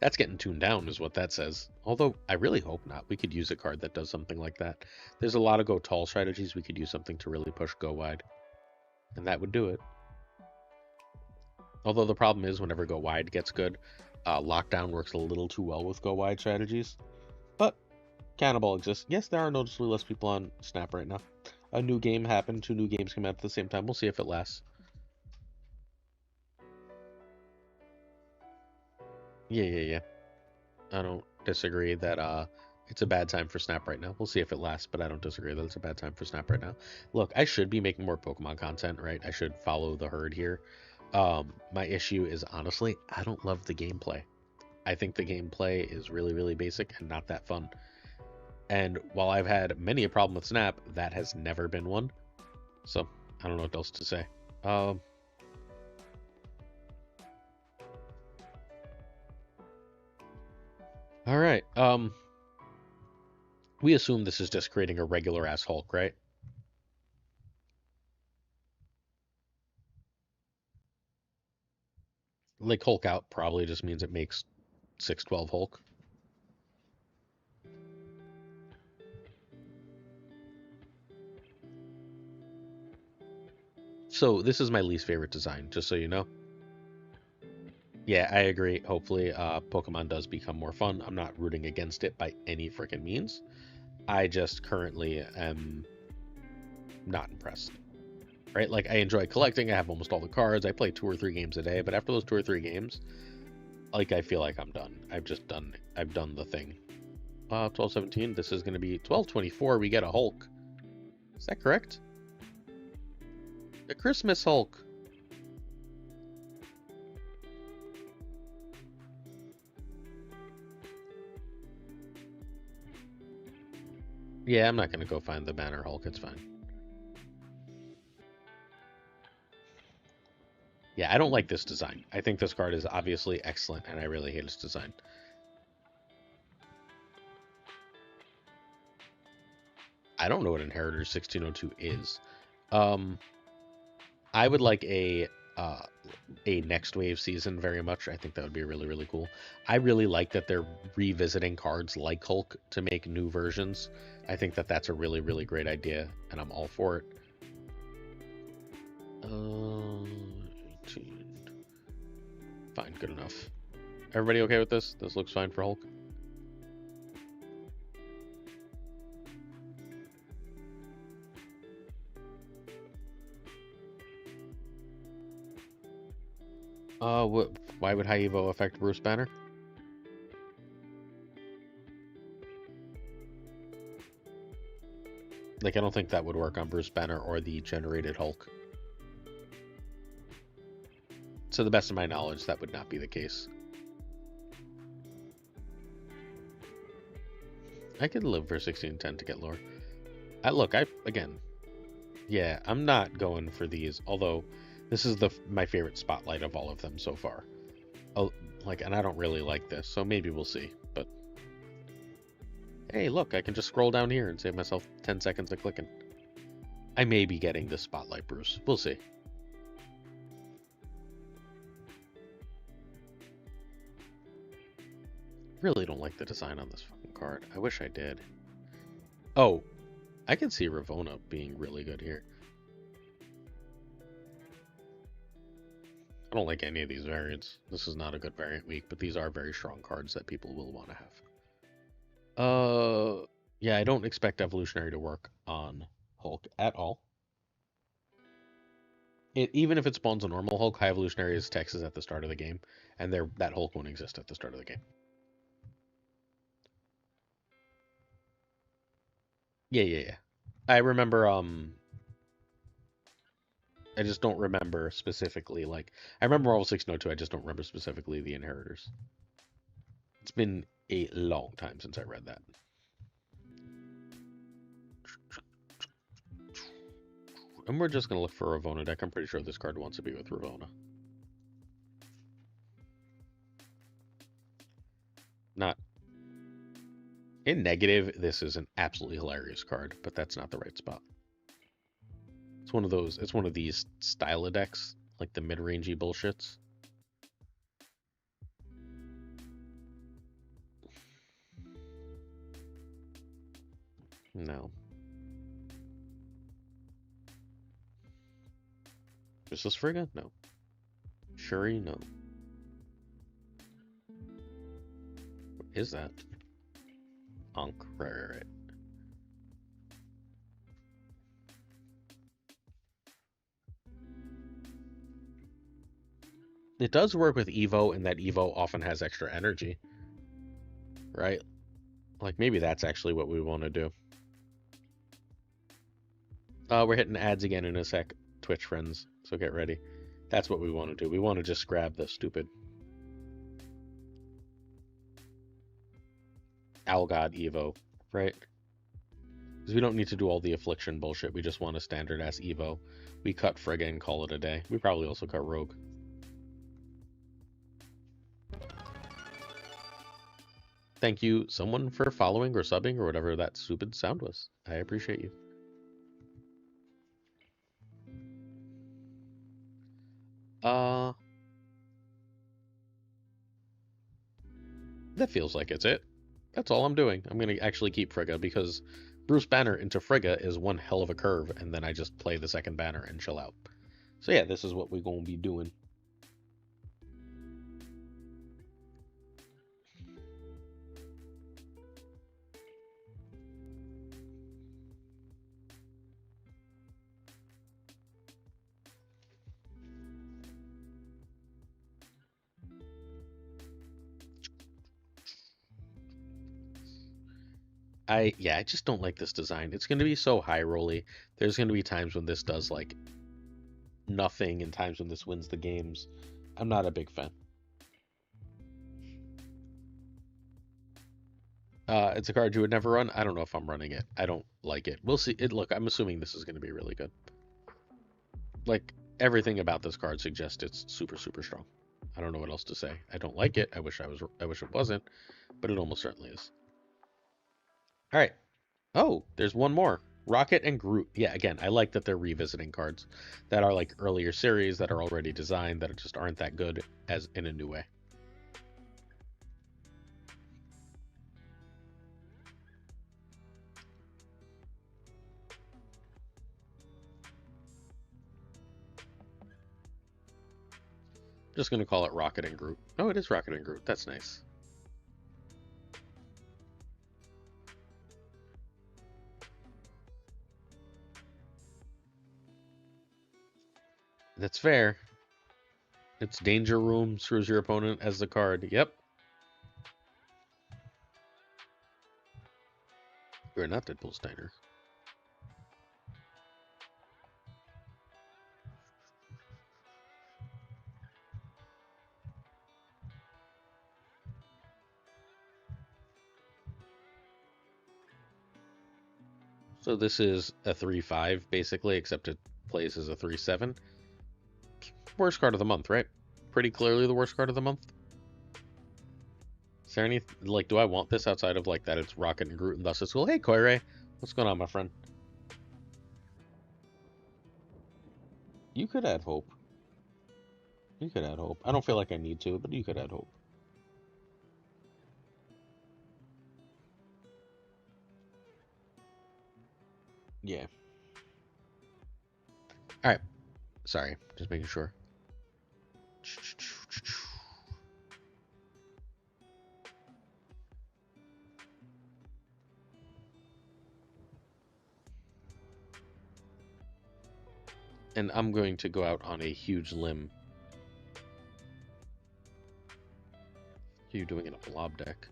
That's getting tuned down is what that says. Although, I really hope not. We could use a card that does something like that. There's a lot of go tall strategies. We could use something to really push go wide. And that would do it. Although the problem is whenever go wide gets good, lockdown works a little too well with go wide strategies. But Cannibal exists. Yes, there are noticeably less people on Snap right now. A new game happened. 2 new games came out at the same time. We'll see if it lasts. Yeah. I don't disagree that it's a bad time for Snap right now. We'll see if it lasts, but I don't disagree that it's a bad time for Snap right now. Look, I should be making more Pokemon content, right? I should follow the herd here. My issue is, honestly, I don't love the gameplay. I think the gameplay is really, really basic and not that fun. And while I've had many a problem with Snap, that has never been one. So, I don't know what else to say. Alright, we assume this is just creating a regular ass Hulk, right? Like Hulk out probably just means it makes 612 Hulk. So this is my least favorite design, just so you know. Yeah, I agree. Hopefully, Pokemon does become more fun. I'm not rooting against it by any freaking means. I just currently am not impressed. Right? Like, I enjoy collecting. I have almost all the cards. I play 2 or 3 games a day. But after those 2 or 3 games, like, I feel like I'm done. I've done the thing. 1217. This is going to be 1224. We get a Hulk. Is that correct? The Christmas Hulk. Yeah, I'm not going to go find the Banner Hulk. It's fine. Yeah, I don't like this design. I think this card is obviously excellent, and I really hate its design. I don't know what Inheritor 1602 is. I would like a uh, a next wave season very much. I think that would be really, really cool. I really like that they're revisiting cards like Hulk to make new versions. I think that that's a really, really great idea, and I'm all for it. 18. Fine, good enough. Everybody okay with this? This looks fine for Hulk. Why would High Evo affect Bruce Banner? Like, I don't think that would work on Bruce Banner or the generated Hulk. To the best of my knowledge, that would not be the case. I could live for 1610 to get lower. Look, again, yeah, I'm not going for these, although this is my favorite spotlight of all of them so far. Oh, and I don't really like this, so maybe we'll see. But hey, look, I can just scroll down here and save myself 10 seconds of clicking. I may be getting this spotlight, Bruce. We'll see. Really don't like the design on this fucking card. I wish I did. Oh, I can see Ravonna being really good here. I don't like any of these variants. This is not a good variant week, but these are very strong cards that people will want to have. Yeah, I don't expect Evolutionary to work on Hulk at all. Even if it spawns a normal Hulk, High Evolutionary is Texas at the start of the game, and that Hulk won't exist at the start of the game. Yeah. I remember, I just don't remember specifically, I remember Marvel 602, I just don't remember specifically the Inheritors. It's been a long time since I read that. And we're just going to look for a Ravonna deck. I'm pretty sure this card wants to be with Ravonna. Not. In negative, this is an absolutely hilarious card, but that's not the right spot. It's one of these style of decks, like the mid-rangey bullshits. No. Is this Frigga? No. Shuri? No. What is that? Ankh. Right. It does work with Evo, in that Evo often has extra energy. Right? Like, maybe that's actually what we want to do. We're hitting ads again in a sec, Twitch friends, so get ready. That's what we want to do. We want to just grab the stupid Owl God Evo, right? Because we don't need to do all the affliction bullshit. We just want a standard ass Evo. We cut Frigga and call it a day. We probably also cut Rogue. Thank you, someone, for following or subbing or whatever that stupid sound was. I appreciate you. That feels like it's it. That's all I'm doing. I'm going to actually keep Frigga because Bruce Banner into Frigga is one hell of a curve, and then I just play the second banner and chill out. So yeah, this is what we're going to be doing. I just don't like this design. It's going to be so high rolly. There's going to be times when this does like nothing and times when this wins the games. I'm not a big fan. It's a card you would never run. I don't know if I'm running it. I don't like it. We'll see. Look, I'm assuming this is going to be really good. Like, everything about this card suggests it's super, super strong. I don't know what else to say. I don't like it. I wish it wasn't, but it almost certainly is. All right. Oh, there's one more. Rocket and Groot. Yeah, again, I like that they're revisiting cards that are like earlier series that are already designed that just aren't that good as in a new way. Just gonna call it Rocket and Groot. Oh, it is Rocket and Groot. That's nice. That's fair. It's Danger Room, screws your opponent as the card. Yep. You're not Deadpool Steiner. So this is a 3/5 basically, except it plays as a 3/7. Worst card of the month, right? Pretty clearly the worst card of the month. Is there any, like, do I want this outside of, like, that it's Rocket and Groot and thus it's cool? Hey, Koirei. What's going on, my friend? You could add hope. You could add hope. I don't feel like I need to, but you could add hope. Yeah. All right. Sorry. Just making sure. And I'm going to go out on a huge limb. What are you doing in a blob deck?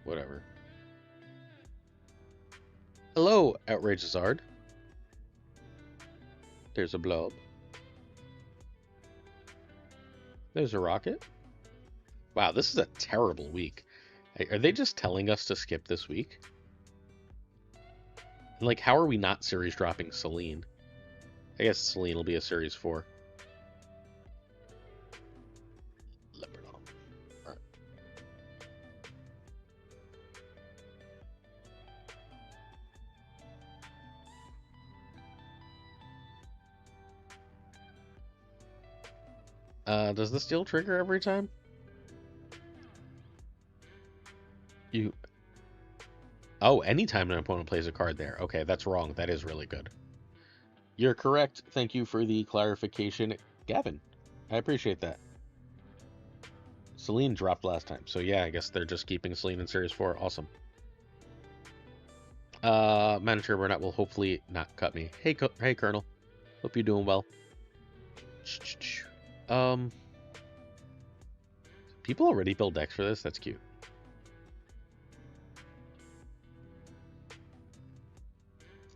Whatever. Hello, Outrageous Ard. There's a blob. There's a rocket. Wow, this is a terrible week. Are they just telling us to skip this week? Like, how are we not series dropping Celine? I guess Celine will be a series 4. Leopardon. Alright. Does the steal trigger every time? You... Oh, anytime an opponent plays a card there. Okay, that's wrong. That is really good. You're correct. Thank you for the clarification, Gavin. I appreciate that. Celine dropped last time, so yeah, I guess they're just keeping Celine in Series 4. Awesome. Manager Burnout will hopefully not cut me. Hey, hey, Colonel. Hope you're doing well. People already build decks for this? That's cute.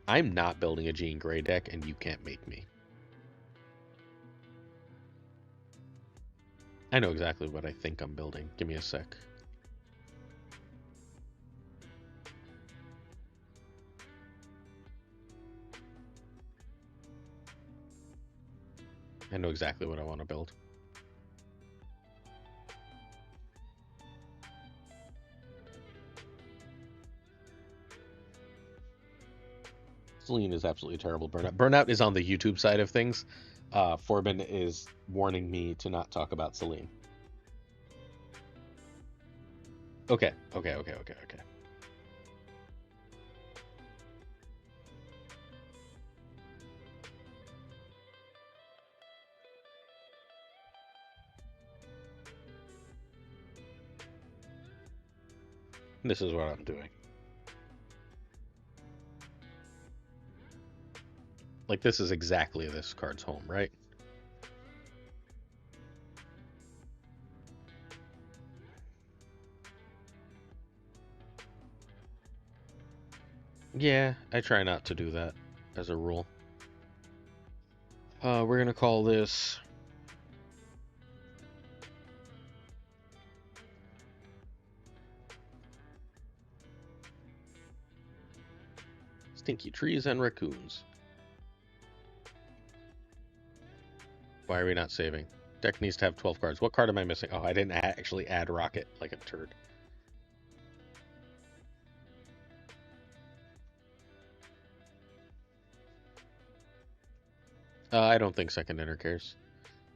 I'm not building a Jean Grey deck, and you can't make me. I know exactly what I think I'm building. Give me a sec. I know exactly what I want to build. Celine is absolutely terrible. Burnout. Burnout is on the YouTube side of things. Forbin is warning me to not talk about Celine. Okay. This is what I'm doing. Like, this is exactly this card's home, right? Yeah, I try not to do that as a rule. We're gonna call this... Stinky Trees and Raccoons. Why are we not saving? Deck needs to have 12 cards. What card am I missing? Oh, I didn't actually add Rocket like a turd. I don't think Second Inner cares.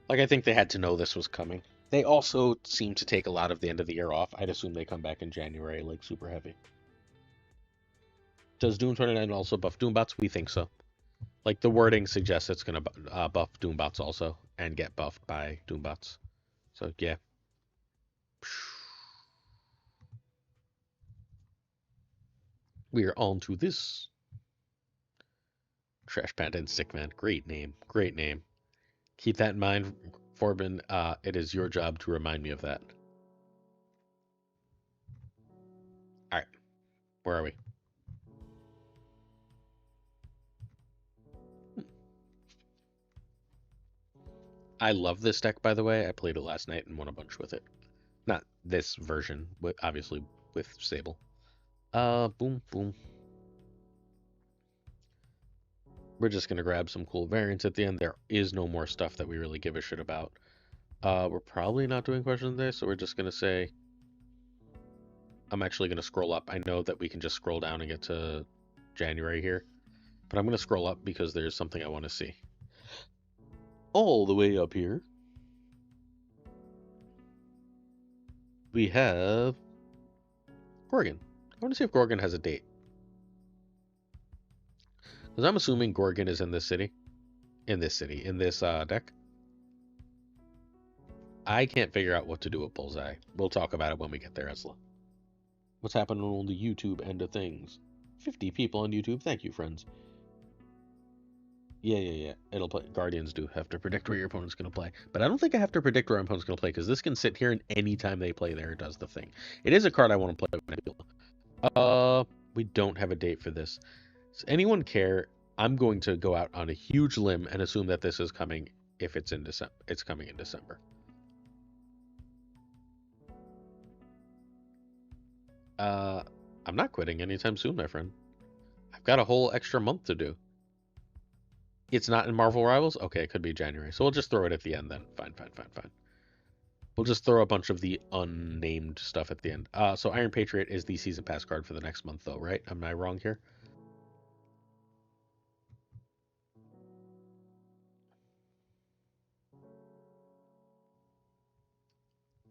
Like, I think they had to know this was coming. They also seem to take a lot of the end of the year off. I'd assume they come back in January, like, super heavy. Does Doom 29 also buff Doombots? We think so. Like, the wording suggests it's going to buff Doombots also, and get buffed by Doombots. So, yeah. We are on to this. Trash Panda and Stickman. Great name. Great name. Keep that in mind, Forbin. It is your job to remind me of that. All right. Where are we? I love this deck, by the way. I played it last night and won a bunch with it. Not this version, but obviously with Sable. Boom, boom. We're just gonna grab some cool variants at the end. There is no more stuff that we really give a shit about. We're probably not doing questions there, so we're just gonna say I'm actually gonna scroll up. I know that we can just scroll down and get to January here, but I'm gonna scroll up because there's something I want to see. All the way up here, we have Gorgon. I want to see if Gorgon has a date. Because I'm assuming Gorgon is in this city. In this deck. I can't figure out what to do with Bullseye. We'll talk about it when we get there, Esla. What's happening on the YouTube end of things? 50 people on YouTube. Thank you, friends. Yeah. It'll play. Guardians do have to predict where your opponent's going to play. But I don't think I have to predict where my opponent's going to play, because this can sit here and any time they play there, it does the thing. It is a card I want to play with. We don't have a date for this. Does anyone care? I'm going to go out on a huge limb and assume that this is coming if it's in December. It's coming in December. I'm not quitting anytime soon, my friend. I've got a whole extra month to do. It's not in Marvel Rivals? Okay, it could be January. So we'll just throw it at the end then. Fine. We'll just throw a bunch of the unnamed stuff at the end. So Iron Patriot is the season pass card for the next month, though, right? Am I wrong here?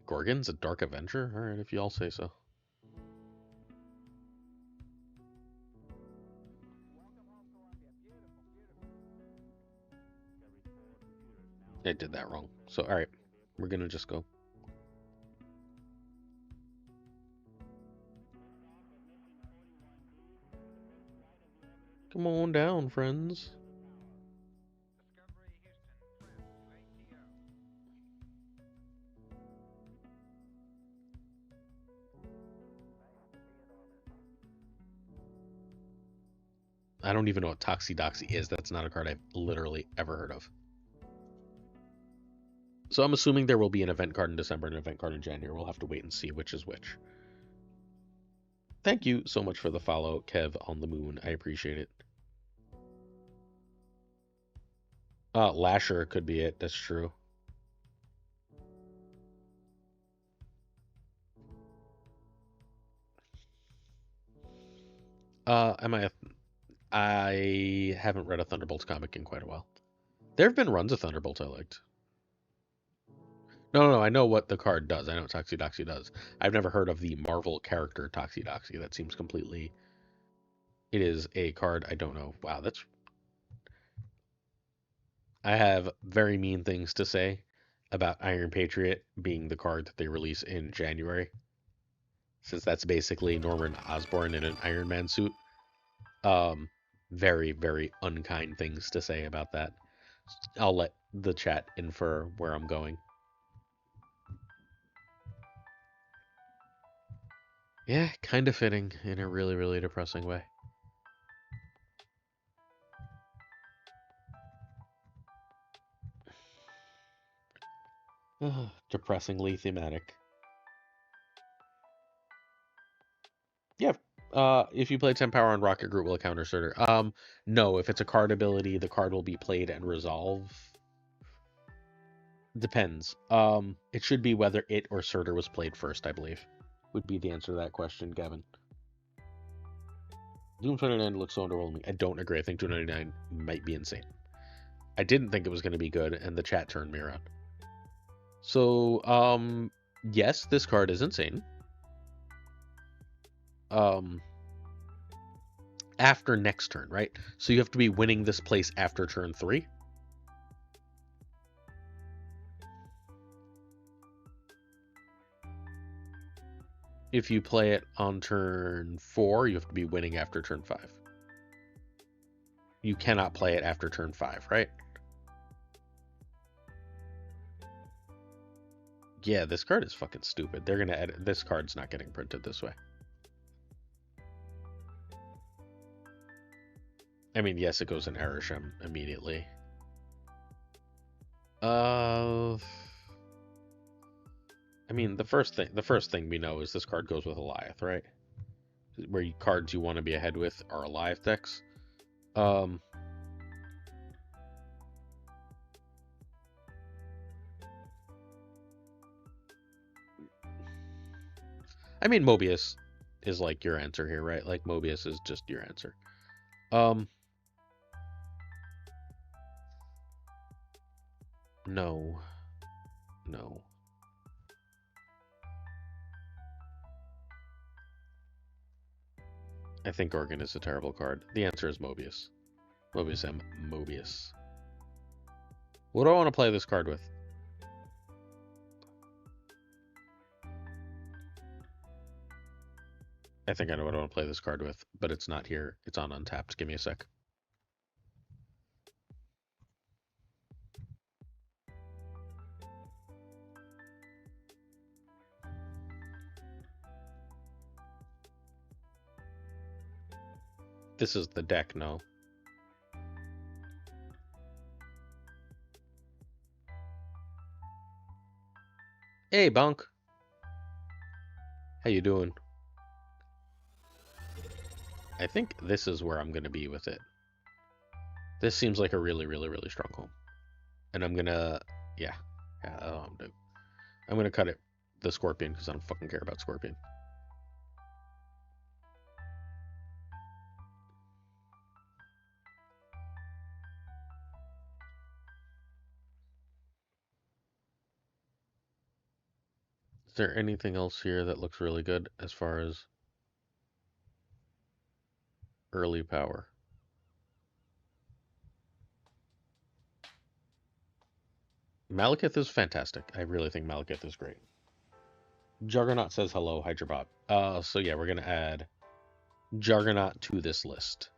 Gorgon's a Dark Avenger? Alright, if you all say so. I did that wrong. So, alright. We're gonna just go. Come on down, friends. I don't even know what Toxidoxy is. That's not a card I've literally ever heard of. So I'm assuming there will be an event card in December and an event card in January. We'll have to wait and see which is which. Thank you so much for the follow, Kev on the moon. I appreciate it. Lasher could be it. That's true. I haven't read a Thunderbolts comic in quite a while. There have been runs of Thunderbolts I liked. No, I know what the card does. I know what Toxidoxy does. I've never heard of the Marvel character Toxidoxy. That seems completely... It is a card I don't know. Wow, that's... I have very mean things to say about Iron Patriot being the card that they release in January, since that's basically Norman Osborn in an Iron Man suit. Very unkind things to say about that. I'll let the chat infer where I'm going. Yeah, kind of fitting in a really depressing way. Depressingly thematic. Yeah, if you play 10 power on Rocket, Groot will counter Surtur. No, if it's a card ability, the card will be played and resolve. Depends. It should be whether it or Surtur was played first, I believe. Would be the answer to that question, Gavin. Doom 29 looks so underwhelming. I don't agree. I think Doom 29 might be insane. I didn't think it was going to be good, and the chat turned me around. So, yes, this card is insane. After next turn, right? So you have to be winning this place after turn 3. If you play it on turn 4, you have to be winning after turn 5. You cannot play it after turn 5, right? Yeah, this card is fucking stupid. They're gonna edit. This card's not getting printed this way. I mean, yes, it goes in Arishem immediately. I mean, the first thing we know is this card goes with Goliath, right? Where cards you want to be ahead with are Goliath decks. I mean, Mobius is like your answer here, right? Like Mobius is just your answer. No. I think Gorgon is a terrible card. The answer is Mobius. Mobius M. Mobius. What do I want to play this card with? I think I know what I want to play this card with, but it's not here. It's on Untapped. Give me a sec. This is the deck, no. Hey, Bunk. How you doing? I think this is where I'm going to be with it. This seems like a really, really, really strong home. And I'm going to... Yeah, I'm going to cut it, the Scorpion, because I don't fucking care about Scorpion. Is there anything else here that looks really good as far as early power? Malekith is fantastic. I really think Malekith is great. Juggernaut says hello, Hydrobob. So yeah, we're gonna add Juggernaut to this list.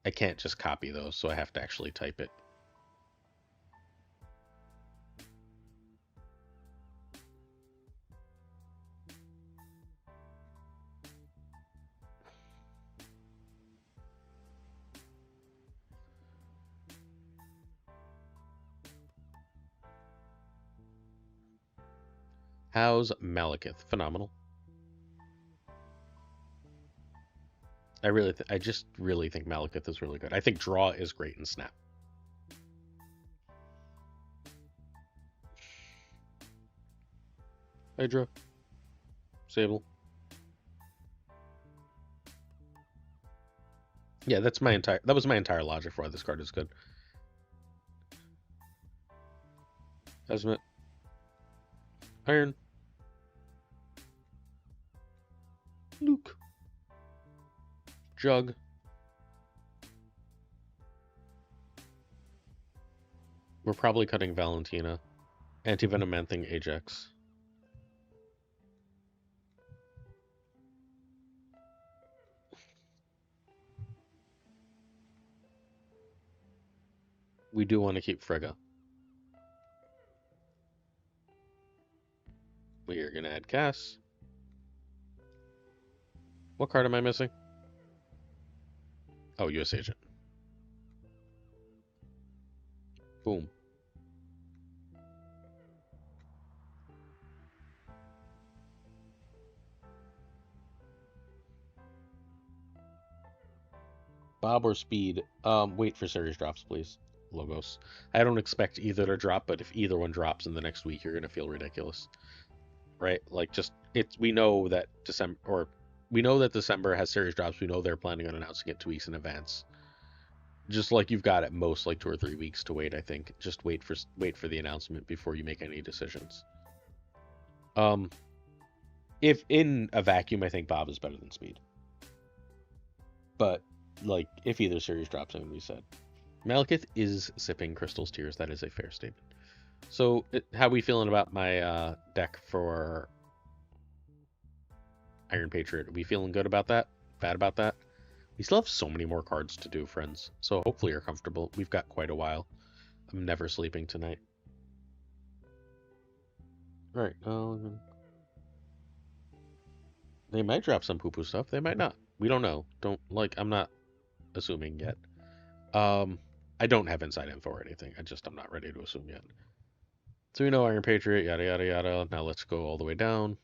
I can't just copy those, so I have to actually type it. How's Malekith? Phenomenal. I just really think Malekith is really good. I think Draw is great in Snap. Hydra. Sable. Yeah, that was my entire logic for why this card is good. Esmit. Iron. Luke. Jug. We're probably cutting Valentina. Anti-Venom Man-Thing Ajax. We do want to keep Frigga. We are going to add Cass. What card am I missing? Oh, US Agent. Boom. Bob or Speed? Wait for series drops, please. Logos. I don't expect either to drop, but if either one drops in the next week, you're gonna feel ridiculous, right? Like, we know that December has series drops. We know they're planning on announcing it 2 weeks in advance. Just like you've got at most like 2 or 3 weeks to wait, I think. Just wait for the announcement before you make any decisions. Um, if in a vacuum, I think Bob is better than Speed. But like, if either series drops, I'm gonna be sad. Malekith is sipping Crystal's tears. That is a fair statement. So, how we feeling about my deck for Iron Patriot? Are we feeling good about that? Bad about that? We still have so many more cards to do, friends. So hopefully you're comfortable. We've got quite a while. I'm never sleeping tonight. All right. They might drop some poo-poo stuff. They might not. We don't know. Don't like. I'm not assuming yet. Um, I don't have inside info or anything. I'm not ready to assume yet. So we know Iron Patriot. Yada yada yada. Now let's go all the way down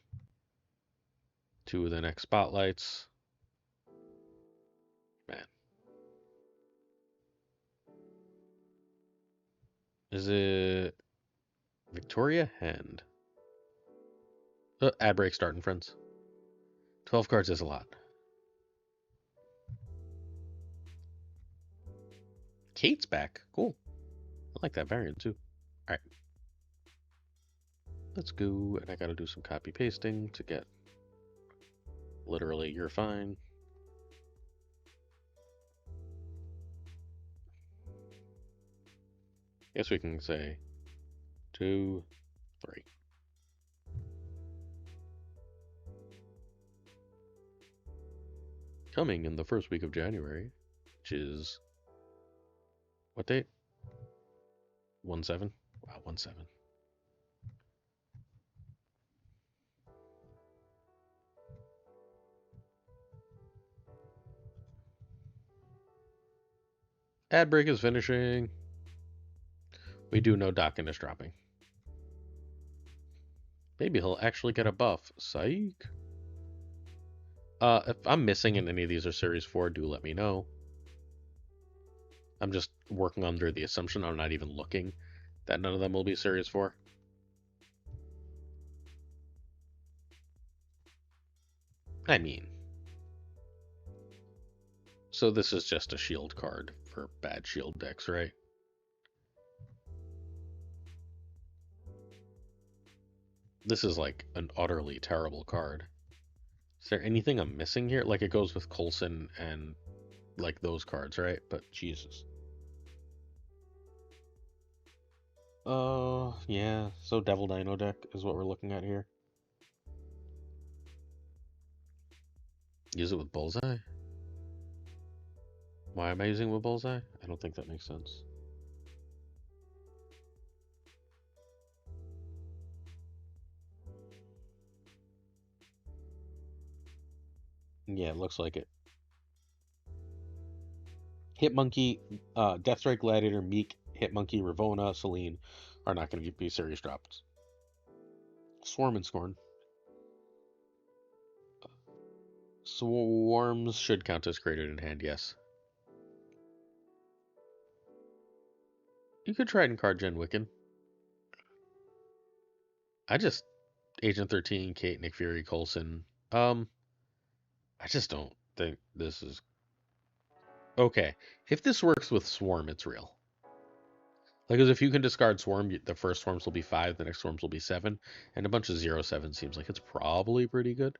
to the next spotlights. Man, is it Victoria Hand? Ad break starting, friends. 12 cards is a lot. Kate's back. Cool. I like that variant too. All right. Let's go. And I got to do some copy pasting to get literally you're fine. Guess we can say 2, 3. Coming in the first week of January, which is what date? 1/7. Wow, 1/7. Ad break is finishing. We do know Dokken is dropping. Maybe he'll actually get a buff. Psych. If I'm missing in any of these or Series 4, do let me know. I'm just working under the assumption, I'm not even looking, that none of them will be Series 4. I mean, so this is just a shield card for bad shield decks, right? This is like an utterly terrible card. Is there anything I'm missing here? Like it goes with Coulson and like those cards, right? But Jesus. Yeah. So Devil Dino deck is what we're looking at here. Use it with Bullseye? Why am I using it with Bullseye? I don't think that makes sense. Yeah, it looks like it. Hitmonkey, Deathstrike Gladiator, Meek, Hitmonkey, Ravona, Celine are not going to be series drops. Swarm and Scorn. Swarms should count as created in hand, yes. You could try it in card gen Wiccan. I just Agent 13, Kate, Nick Fury, Coulson. I just don't think this is okay. If this works with Swarm, it's real. Like, because if you can discard Swarm, the first Swarms will be 5, the next Swarms will be 7, and a bunch of 0/7 seems like it's probably pretty good.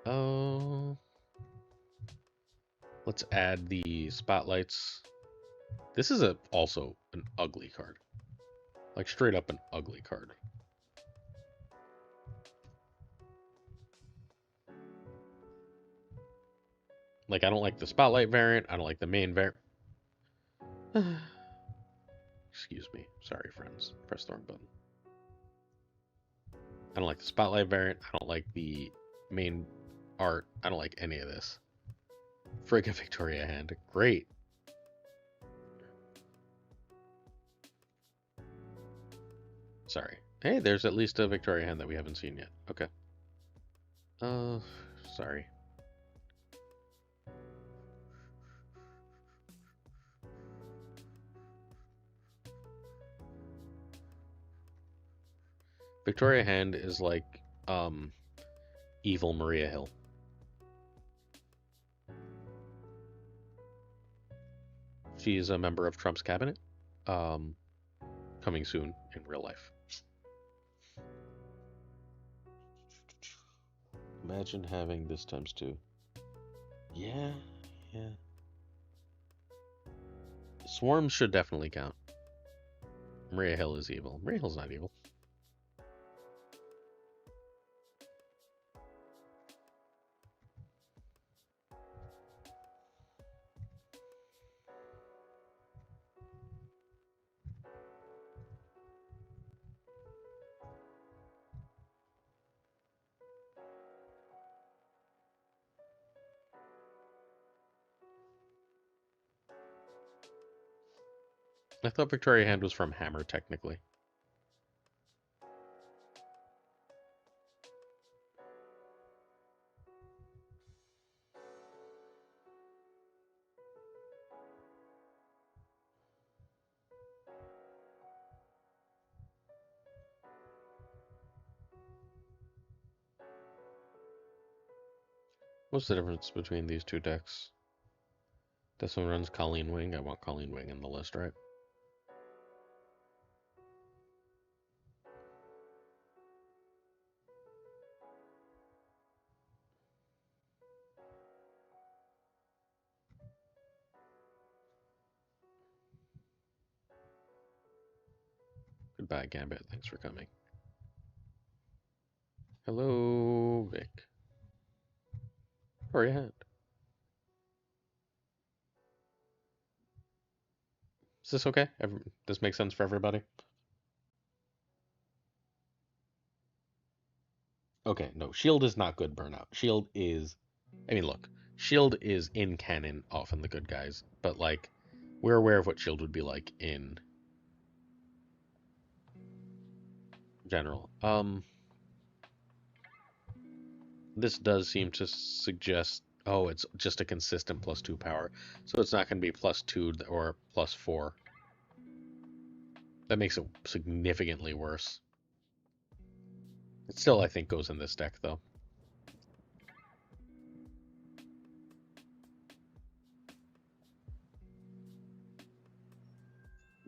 Oh, let's add the spotlights. This is also an ugly card, like straight up an ugly card. Like I don't like the spotlight variant. I don't like the main variant. Excuse me. Sorry, friends. Press the wrong button. I don't like the spotlight variant. I don't like the main art. I don't like any of this. Friggin' Victoria hand. Great. Sorry. Hey, there's at least a Victoria hand that we haven't seen yet. Okay. Sorry. Victoria Hand is like um evil Maria Hill. She's a member of Trump's cabinet. Um, Coming soon in real life. Imagine having this times two. Yeah, yeah. Swarms should definitely count. Maria Hill is evil. Maria Hill's not evil. I thought Victoria Hand was from Hammer, technically. What's the difference between these two decks? This one runs Colleen Wing. I want Colleen Wing in the list, right? Goodbye, Gambit. Thanks for coming. Hello, Vic. Victoria Hand. Is this okay? This makes sense for everybody? Okay, no, Shield is not good burnout. Shield is, I mean, look, Shield is in canon often the good guys, but like, we're aware of what Shield would be like in general. This does seem to suggest, oh, it's just a consistent +2 power, so it's not going to be +2 or +4. That makes it significantly worse. It still, I think, goes in this deck, though.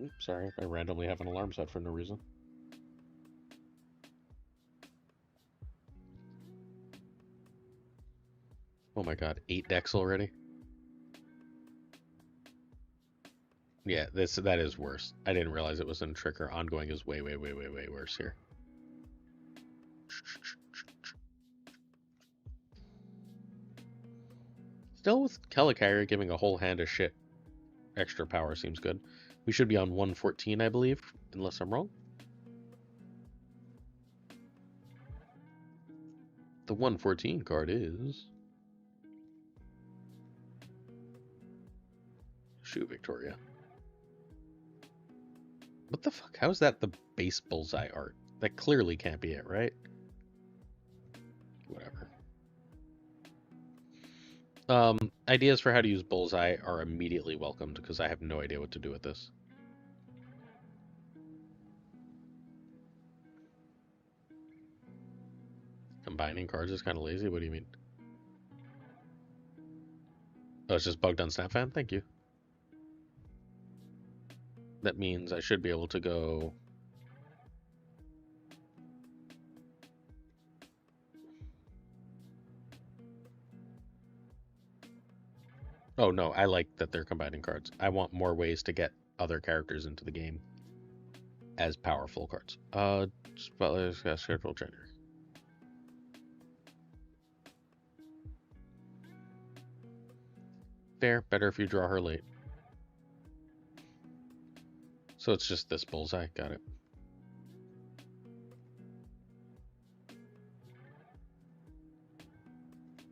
Oops, sorry, I randomly have an alarm set for no reason. Oh my god, 8 decks already? Yeah, that is worse. I didn't realize it was in Trigger. Ongoing is way, way, way, way, way worse here. Still with Helicarrier giving a whole hand of shit extra power seems good. We should be on 114, I believe, unless I'm wrong. The 114 card is... Shoot, Victoria. What the fuck? How is that the base bullseye art? That clearly can't be it, right? Whatever. Ideas for how to use bullseye are immediately welcomed because I have no idea what to do with this. Combining cards is kind of lazy. What do you mean? Oh, it's just bugged on Snapfan? Thank you. That means I should be able to go... Oh no, I like that they're combining cards. I want more ways to get other characters into the game as powerful cards. Spotlight's got scheduled gender. Fair, better if you draw her late. So it's just this bullseye, got it.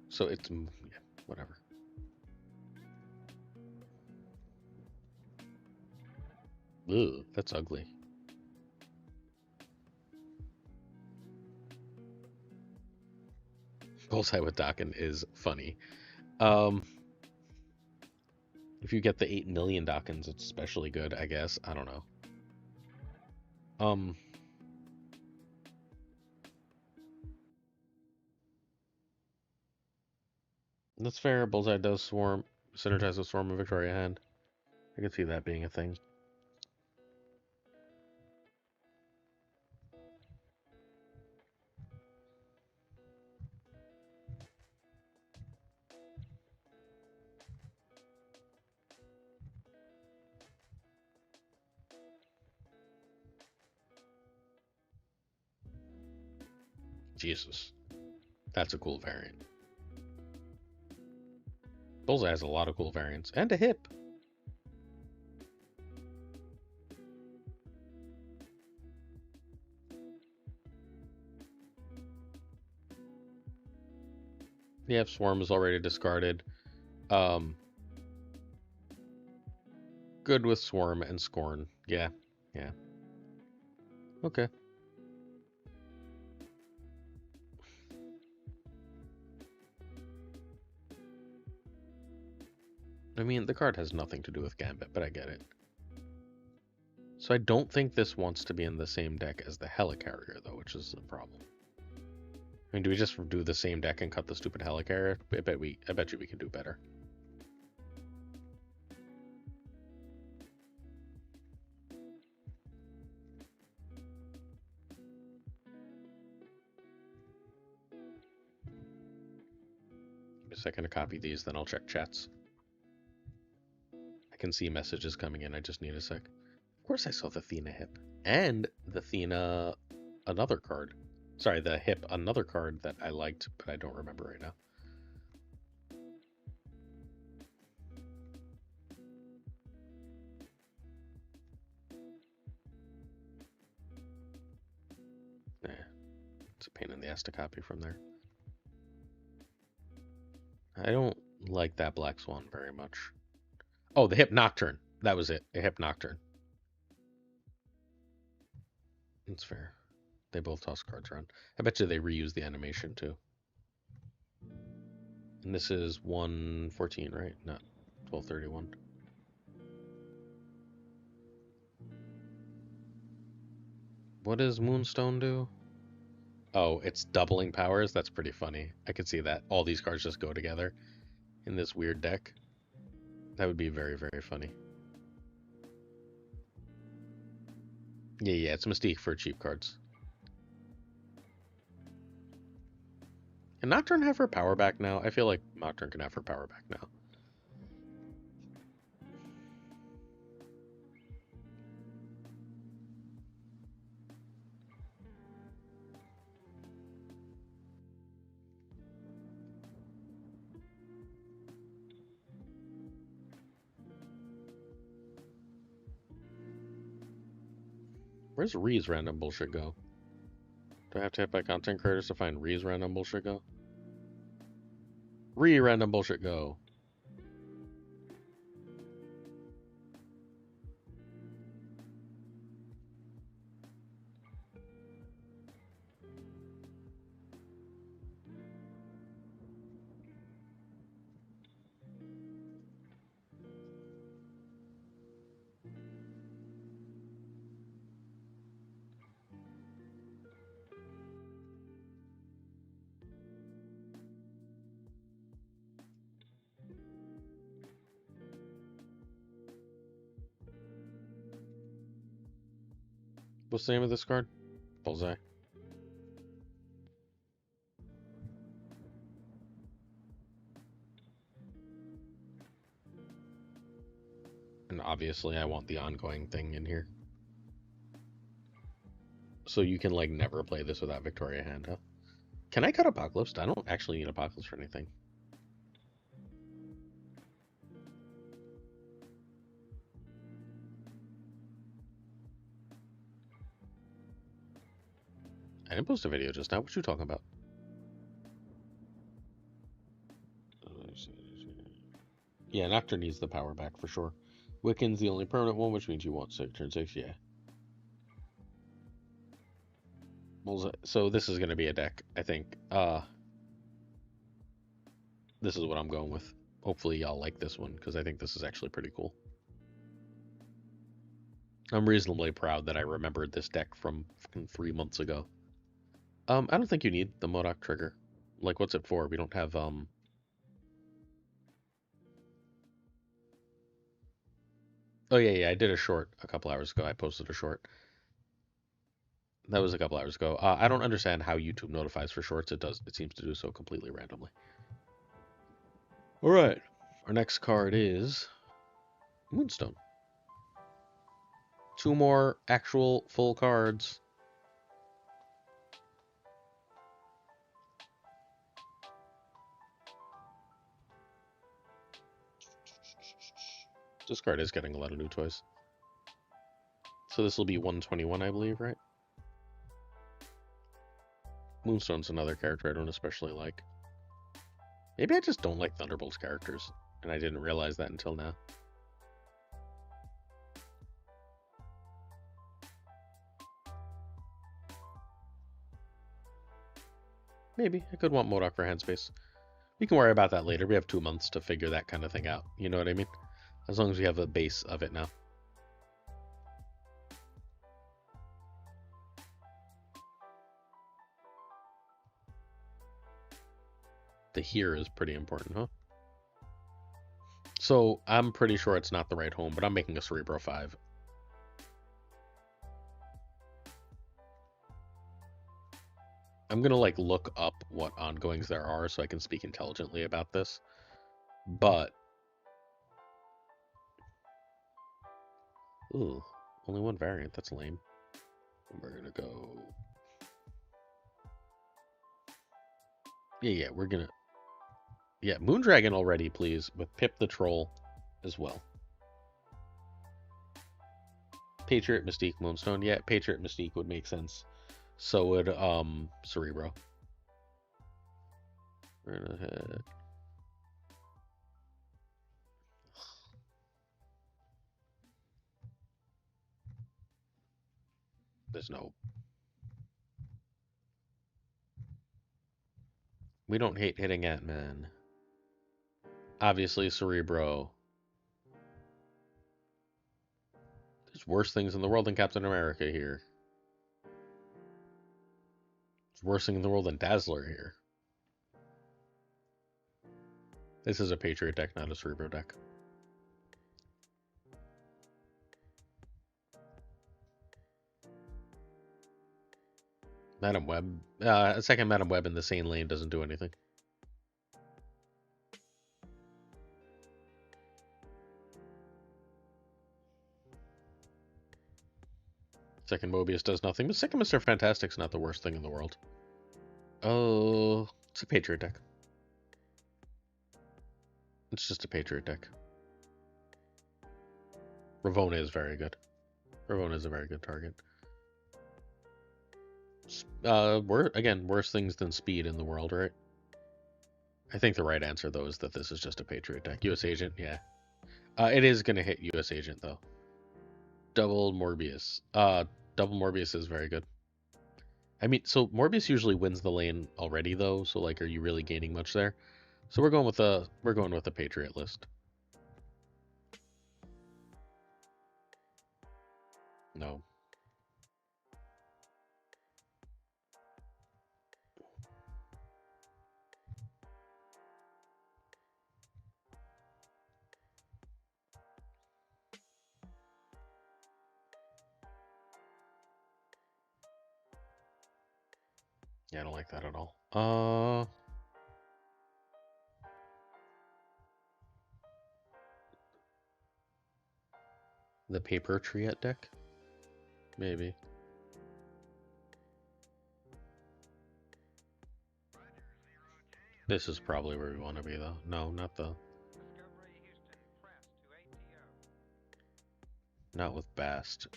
So it's, yeah, whatever. Ugh, that's ugly. Bullseye with Dakin is funny. If you get the 8 million Dakins, it's especially good, I guess. I don't know. That's fair. Bullseye does swarm, synergize with Swarm and Victoria Hand. I could see that being a thing. Jesus. That's a cool variant. Bullseye has a lot of cool variants. And a hip. Yeah, Swarm is already discarded. Um, Good with Swarm and Scorn. Yeah, yeah. Okay. I mean, the card has nothing to do with Gambit, but I get it. So I don't think this wants to be in the same deck as the Helicarrier, though, which is a problem. I mean, do we just do the same deck and cut the stupid Helicarrier? I bet you we can do better. Give me a second to copy these, then I'll check chats. I can see messages coming in. I just need a sec. Of course, I saw the Thena hip and the Thena another card. Sorry, the hip another card that I liked, but I don't remember right now. Nah, it's a pain in the ass to copy from there. I don't like that Black Swan very much. Oh, the hip Nocturne. That was it. A hip Nocturne. That's fair. They both toss cards around. I bet you they reuse the animation too. And this is 114, right? Not 1231. What does Moonstone do? Oh, it's doubling powers? That's pretty funny. I could see that. All these cards just go together in this weird deck. That would be very, very funny. Yeah, it's a Mystique for cheap cards. Can Nocturne have her power back now? I feel like Nocturne can have her power back now. Where's Ree's random bullshit go? Do I have to hit by content creators to find Ree's random bullshit go? Ree random bullshit go. What's the name of this card? Bullseye. And obviously I want the ongoing thing in here. So you can like never play this without Victoria Hand, huh? Can I cut Apocalypse? I don't actually need Apocalypse for anything. I didn't post a video just now. What you talking about? Yeah, Nocturne needs the power back for sure. Wiccan's the only permanent one, which means you want turn 6, yeah. So this is going to be a deck, I think. This is what I'm going with. Hopefully y'all like this one, because I think this is actually pretty cool. I'm reasonably proud that I remembered this deck from 3 months ago. I don't think you need the Modok trigger. Like, what's it for? We don't have, Oh yeah, I did a short a couple hours ago. I posted a short. That was a couple hours ago. I don't understand how YouTube notifies for shorts. It does. It seems to do so completely randomly. All right. Our next card is Moonstone. Two more actual full cards. This card is getting a lot of new toys. So this will be 121, I believe, right? Moonstone's another character I don't especially like. Maybe I just don't like Thunderbolt's characters, and I didn't realize that until now. Maybe. I could want MODOK for hand space. We can worry about that later. We have 2 months to figure that kind of thing out. You know what I mean? As long as we have a base of it now. The here is pretty important, huh? So I'm pretty sure it's not the right home, but I'm making a Cerebro 5. I'm gonna like look up what ongoings there are so I can speak intelligently about this. But ooh, only one variant, that's lame. We're gonna go. Yeah, we're gonna. Yeah, Moondragon already, please, with Pip the Troll as well. Patriot, Mystique, Moonstone. Yeah, Patriot, Mystique would make sense. So would Cerebro. We're gonna hit. There's no. We don't hate hitting Ant-Man. Obviously, Cerebro. There's worse things in the world than Captain America here. There's worse things in the world than Dazzler here. This is a Patriot deck, not a Cerebro deck. Madam Web. A second Madam Web in the same lane doesn't do anything. Second Mobius does nothing, but second Mr. Fantastic's not the worst thing in the world. Oh, it's a Patriot deck. It's just a Patriot deck. Ravona is very good. Ravona is a very good target. Worse things than speed in the world, right? I think the right answer, though, is that this is just a Patriot deck. US Agent, yeah. It is going to hit US Agent, though. Double Morbius. Double Morbius is very good. I mean, so Morbius usually wins the lane already, though. So, like, are you really gaining much there? So we're going with a Patriot list. No. Yeah, I don't like that at all. The Patriot deck? Maybe. This is probably where we want to be, though. No, not the... Not with Bast.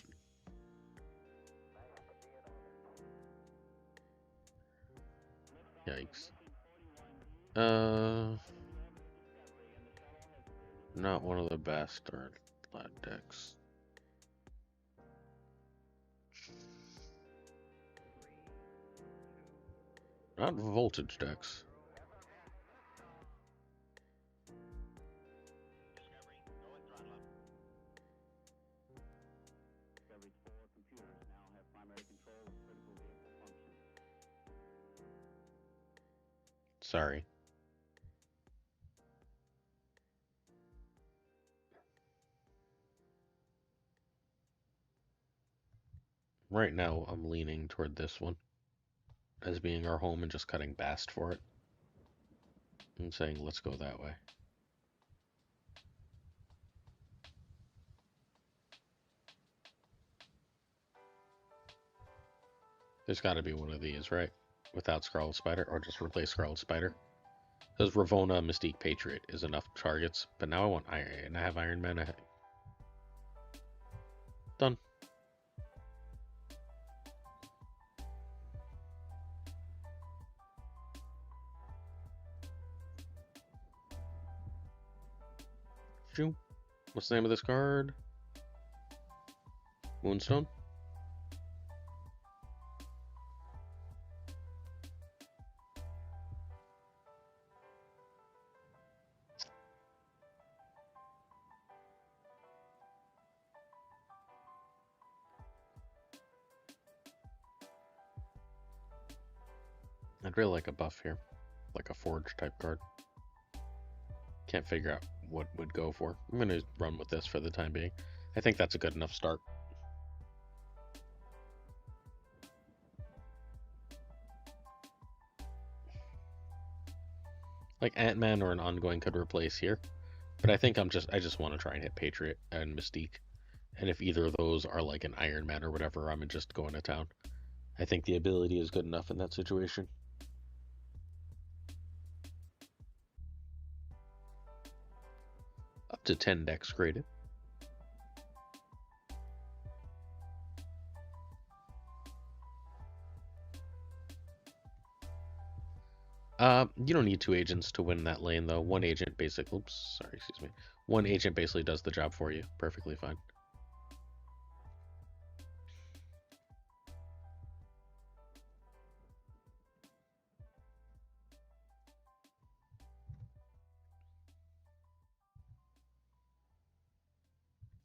Yikes. Not one of the best or decks. Not voltage decks. Sorry. Right now, I'm leaning toward this one as being our home and just cutting Bast for it and saying, let's go that way. There's got to be one of these, right? Without Scarlet Spider, or just replace Scarlet Spider. Because Ravonna, Mystique, Patriot is enough targets, but now I want Iron, and I have Iron Man. Done. Shoo. What's the name of this card? Moonstone? I'd really like a buff here. Like a Forge type card. Can't figure out what would go for. I'm going to run with this for the time being. I think that's a good enough start. Like Ant-Man or an ongoing could replace here. But I think I just want to try and hit Patriot and Mystique. And if either of those are like an Iron Man or whatever, I'm just going to town. I think the ability is good enough in that situation. Up to 10 decks created. You don't need two agents to win that lane, though. One agent basically, oops, sorry, excuse me. One agent basically does the job for you. Perfectly fine.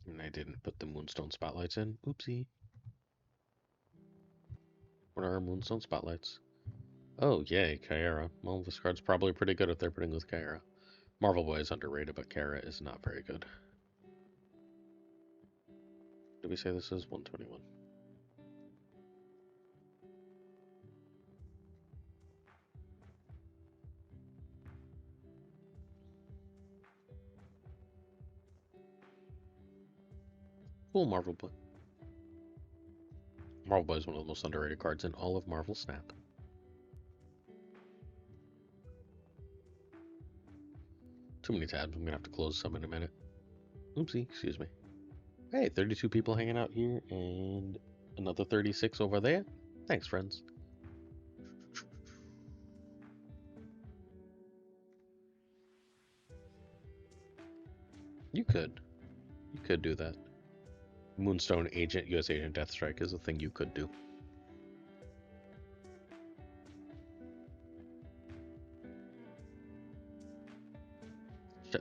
And I didn't put the Moonstone spotlights in. Oopsie. What are our Moonstone spotlights? Oh, yay, Kyara. Well, this card's probably pretty good if they're putting with Kyara. Marvel Boy is underrated, but Kyara is not very good. Did we say this is 121? Cool, Marvel Boy. Marvel Boy is one of the most underrated cards in all of Marvel Snap. Too many tabs. I'm going to have to close some in a minute. Oopsie, excuse me. Hey, 32 people hanging out here and another 36 over there. Thanks, friends. You could. You could do that. Moonstone Agent, US Agent Deathstrike is a thing you could do.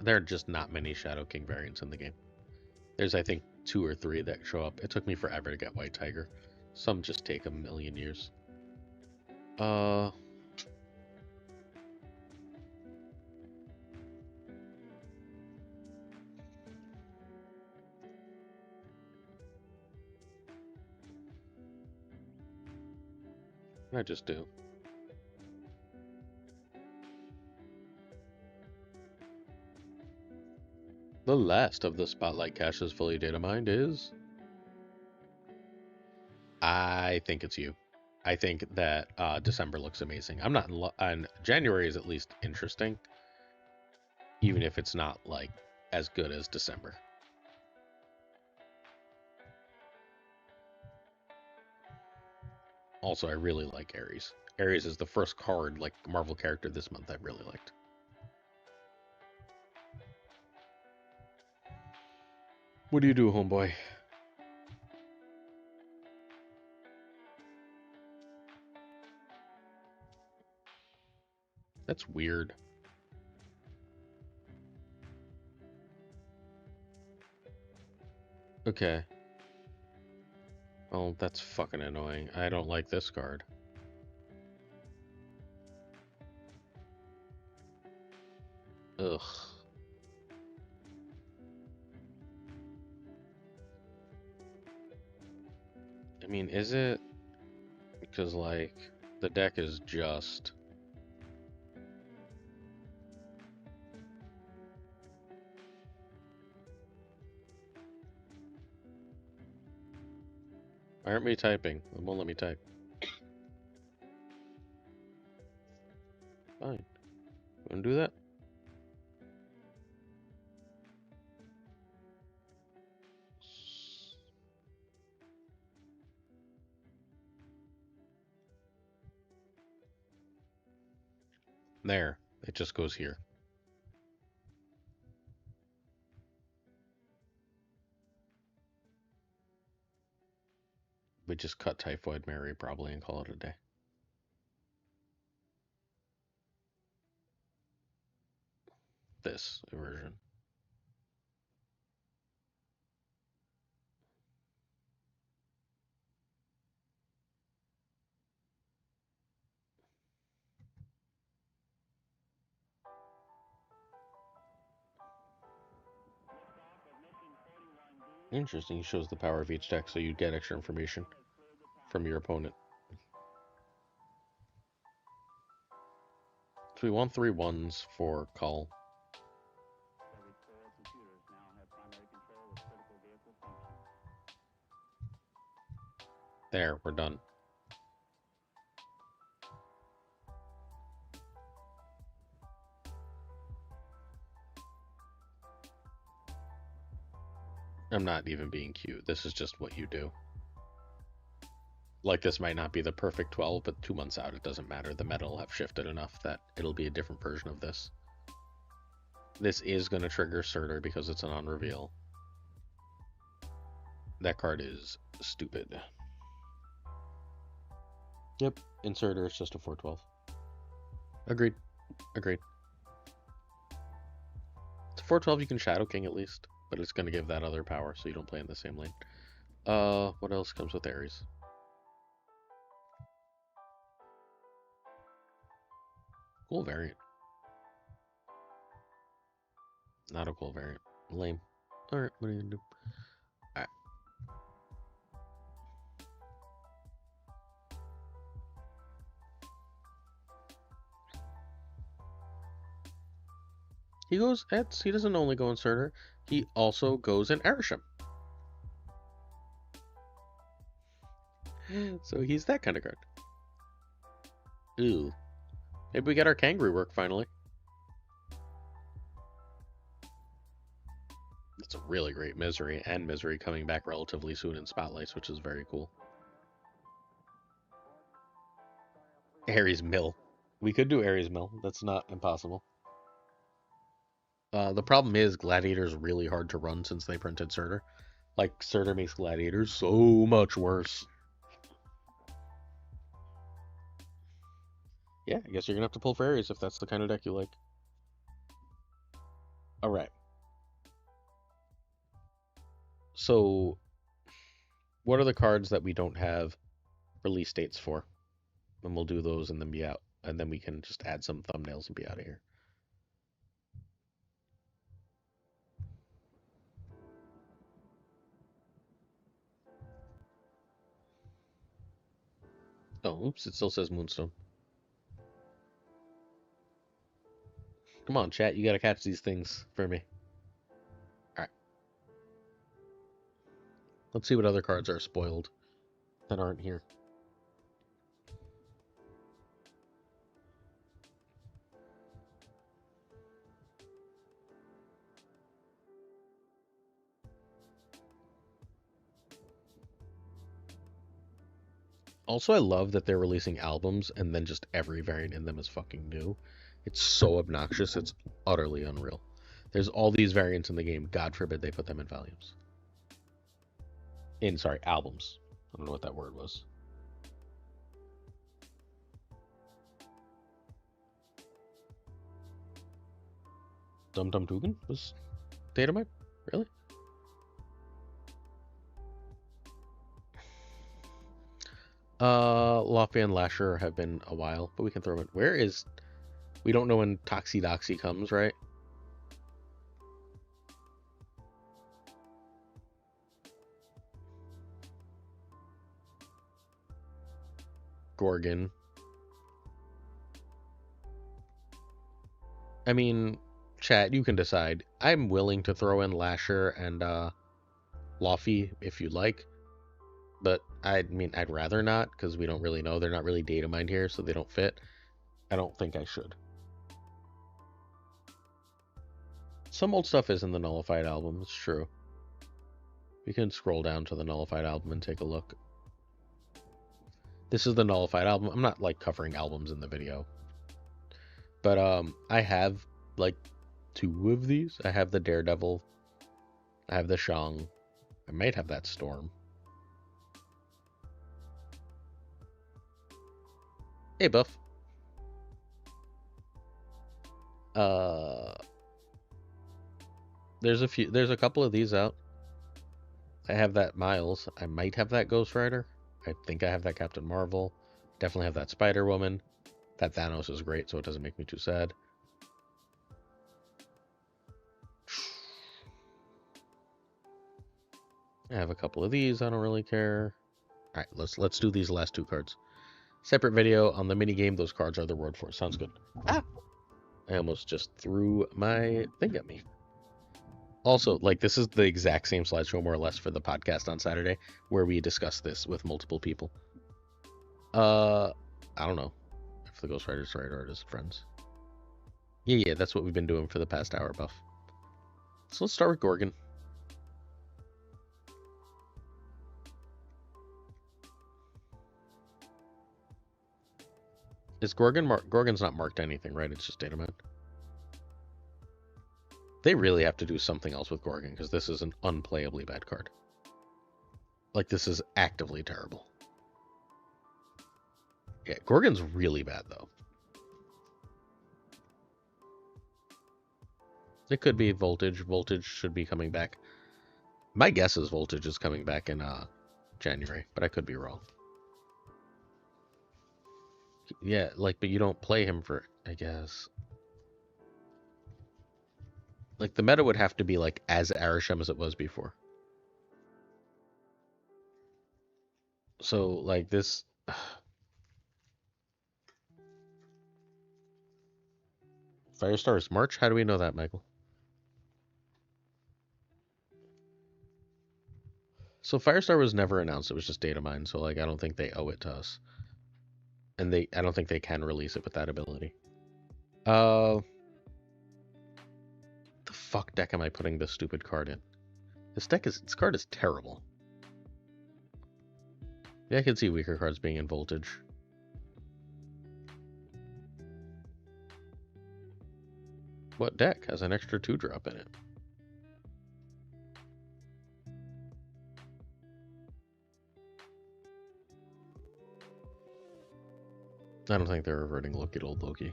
There are just not many Shadow King variants in the game. There's, I think, 2 or 3 that show up. It took me forever to get White Tiger. Some just take a million years. I just do. The last of the Spotlight caches fully data mined is... I think it's you. I think that December looks amazing. I'm not in and January is at least interesting, even if it's not like as good as December. Also, I really like Aries. Aries is the first card, like Marvel character this month I really liked. What do you do, homeboy? That's weird. Okay. Oh, that's fucking annoying. I don't like this card. Ugh. I mean, is it? Because, like, the deck is just... Why aren't we typing? It won't let me type. Fine. Wanna do that? There. It just goes here. We just cut Typhoid Mary probably and call it a day. This version. Interesting. He shows the power of each deck, so you get extra information from your opponent. So we want 3 1s for call. There, we're done. I'm not even being cute. This is just what you do. Like, this might not be the perfect 12, but 2 months out, it doesn't matter. The meta will have shifted enough that it'll be a different version of this. This is going to trigger Surtur because it's an on-reveal. That card is stupid. Yep, in Surtur, it's just a 4/12. Agreed. Agreed. It's a 4/12, you can Shadow King at least, but it's going to give that other power, so you don't play in the same lane. What else comes with Aries? Cool variant. Not a cool variant. Lame. Alright, what are you gonna do? Alright. He goes Ets. He doesn't only go in Surtur. He also goes in Arishem. So he's that kind of card. Ooh. Maybe we get our Kangaroo work finally. It's a really great Misery, and Misery coming back relatively soon in Spotlights, which is very cool. Aries Mill. We could do Aries Mill. That's not impossible. The problem is Gladiator's really hard to run since they printed Surtur. Like, Surtur makes Gladiators so much worse. Yeah, I guess you're gonna have to pull for Aries if that's the kind of deck you like. Alright. So, what are the cards that we don't have release dates for? And we'll do those and then be out. And then we can just add some thumbnails and be out of here. Oh, oops, it still says Moonstone. Come on, chat, you gotta catch these things for me. Alright. Let's see what other cards are spoiled that aren't here. Also, I love that they're releasing albums and then just every variant in them is fucking new. It's so obnoxious, it's utterly unreal. There's all these variants in the game. God forbid they put them in volumes. Sorry, albums. I don't know what that word was. Dum Dum Dugan was Datamine? Really? Lafayette and Lasher have been a while, but we can throw them in. Where is... We don't know when Toxidoxy comes, right? Gorgon. I mean, chat, you can decide. I'm willing to throw in Lasher and Luffy if you like, but I mean, I'd rather not because we don't really know. They're not really data mined here, so they don't fit. I don't think I should. Some old stuff is in the Nullified album, it's true. We can scroll down to the Nullified album and take a look. This is the Nullified album. I'm not like covering albums in the video. But I have like 2 of these. I have the Daredevil. I have the Shang. I might have that Storm. Hey, Buff. There's a couple of these out. I have that Miles. I might have that Ghost Rider. I think I have that Captain Marvel. Definitely have that Spider-Woman. That Thanos is great, so it doesn't make me too sad. I have a couple of these. I don't really care. All right, let's do these last 2 cards. Separate video on the mini game. Those cards are the word for it. Sounds good. Ah! I almost just threw my thing at me. Also, like, this is the exact same slideshow, more or less, for the podcast on Saturday, where we discuss this with multiple people. I don't know if the Ghost Rider's right or it is friends. Yeah, that's what we've been doing for the past hour, Buff. So let's start with Gorgon. Is Gorgon Gorgon's not marked anything, right? It's just Datamine. They really have to do something else with Gorgon, because this is an unplayably bad card. Like, this is actively terrible. Yeah, Gorgon's really bad, though. It could be Voltage. Voltage should be coming back. My guess is Voltage is coming back in January, but I could be wrong. Yeah, like, but you don't play him for, I guess. Like, the meta would have to be, like, as Arishem as it was before. So, like, this... Firestar is March? How do we know that, Michael? So Firestar was never announced. It was just Datamine, so, like, I don't think they owe it to us. And I don't think they can release it with that ability. The fuck deck am I putting this stupid card in? This card is terrible. Yeah, I can see weaker cards being in Voltage. What deck has an extra 2-drop in it? I don't think they're reverting Loki to old Loki.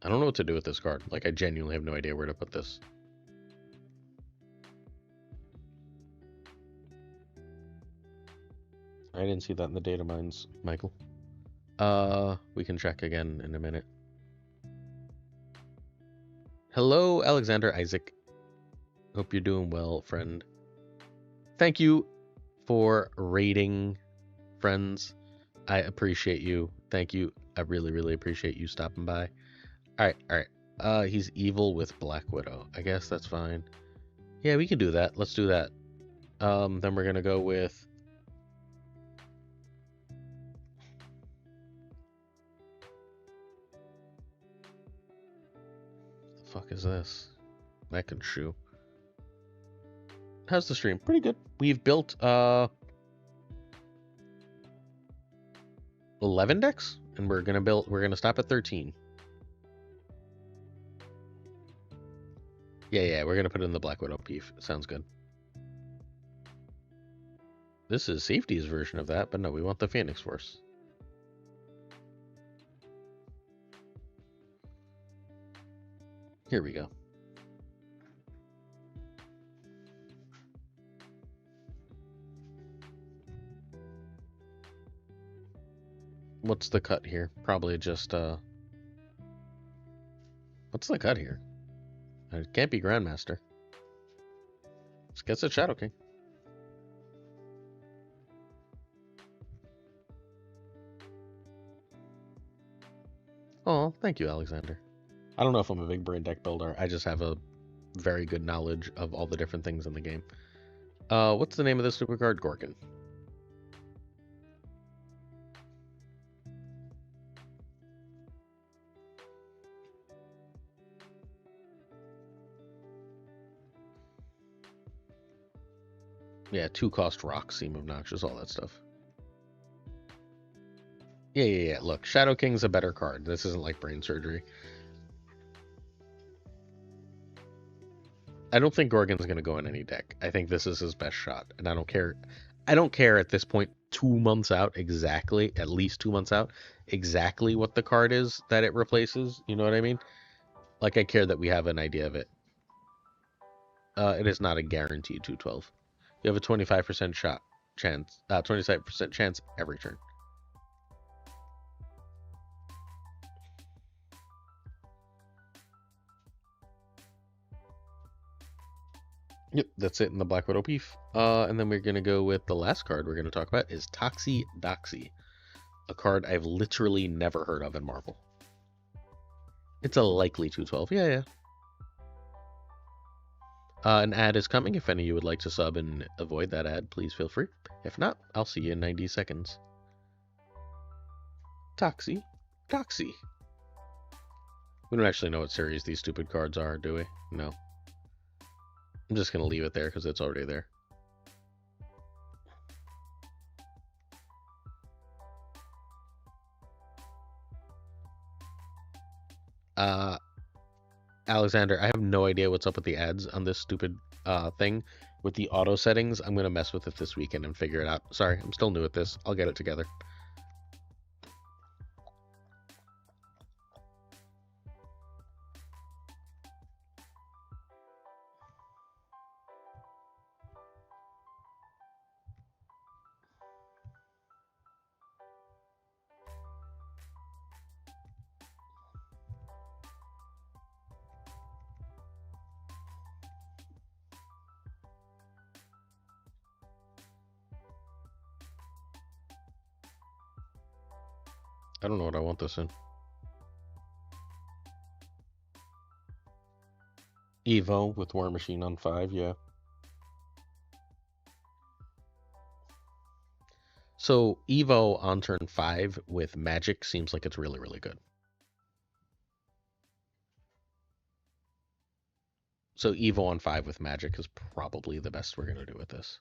I don't know what to do with this card. Like, I genuinely have no idea where to put this. I didn't see that in the data mines, Michael. We can check again in a minute. Hello, Alexander Isaac. Hope you're doing well, friend. Thank you for rating, friends. I appreciate you. Thank you. I really, really appreciate you stopping by. All right. He's evil with Black Widow. I guess that's fine. Yeah, we can do that. Let's do that. Then we're gonna go with... The fuck is this? Meccan shoe. How's the stream? Pretty good. We've built 11 decks, and we're gonna stop at 13. Yeah, we're gonna put it in the Black Widow Beef. Sounds good. This is Safety's version of that, but no, we want the Phoenix Force. Here we go. What's the cut here? Probably just, what's the cut here? It can't be Grandmaster. Let's get a Shadow King. Thank you, Alexander. I don't know if I'm a big brain deck builder. I just have a very good knowledge of all the different things in the game. What's the name of this stupid card? Gorgon. Yeah, 2-cost rocks seem obnoxious, all that stuff. Yeah. Look, Shadow King's a better card. This isn't like brain surgery. I don't think Gorgon's going to go in any deck. I think this is his best shot, and I don't care. I don't care at this point, 2 months out exactly, at least 2 months out, exactly what the card is that it replaces. You know what I mean? Like, I care that we have an idea of it. It is not a guaranteed 212. You have a 25% shot chance, 25% chance every turn. Yep, that's it in the Black Widow beef. And then we're going to go with the last card we're going to talk about is Toxie Doxie, a card I've literally never heard of in Marvel. It's a likely 212. Yeah. An ad is coming. If any of you would like to sub and avoid that ad, please feel free. If not, I'll see you in 90 seconds. Toxie Doxie. We don't actually know what series these stupid cards are, do we? No. I'm just going to leave it there because it's already there. Alexander, I have no idea what's up with the ads on this stupid thing with the auto settings. I'm going to mess with it this weekend and figure it out. Sorry, I'm still new at this. I'll get it together. I don't know what I want this in. Evo with War Machine on 5, yeah. So Evo on turn 5 with Magic seems like it's really, really good. So Evo on 5 with Magic is probably the best we're going to do with this.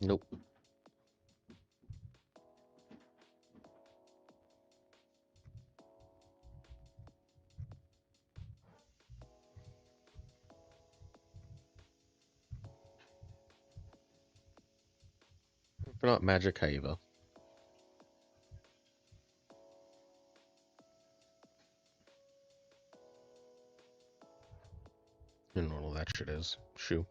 Nope. If not Magic, Evo. You know what all that shit is. Shoe.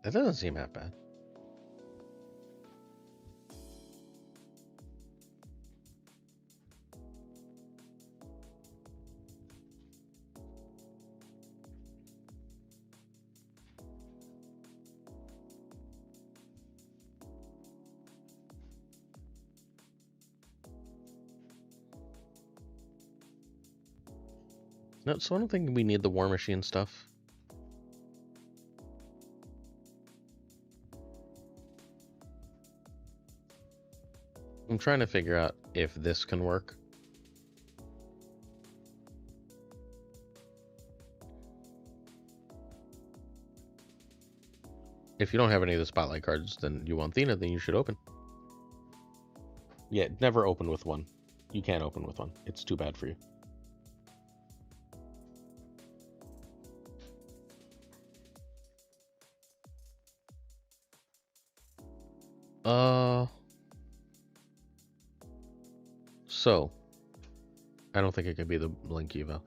That doesn't seem that bad. No, so I don't think we need the War Machine stuff. I'm trying to figure out if this can work. If you don't have any of the Spotlight cards, then you want Thena, then you should open. Yeah, never open with one. You can't open with one. It's too bad for you. So, I don't think it could be the Blink Evo.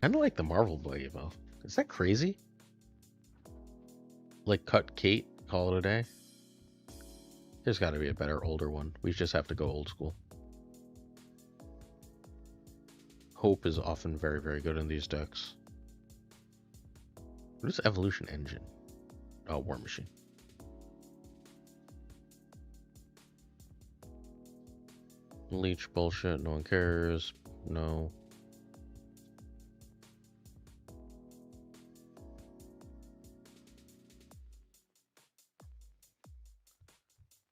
Kind of like the Marvel Boy Evo. Is that crazy? Like cut Kate, call it a day? There's got to be a better, older one. We just have to go old school. Hope is often very, very good in these decks. What is Evolution Engine? Oh, War Machine. Leech bullshit, no one cares. No.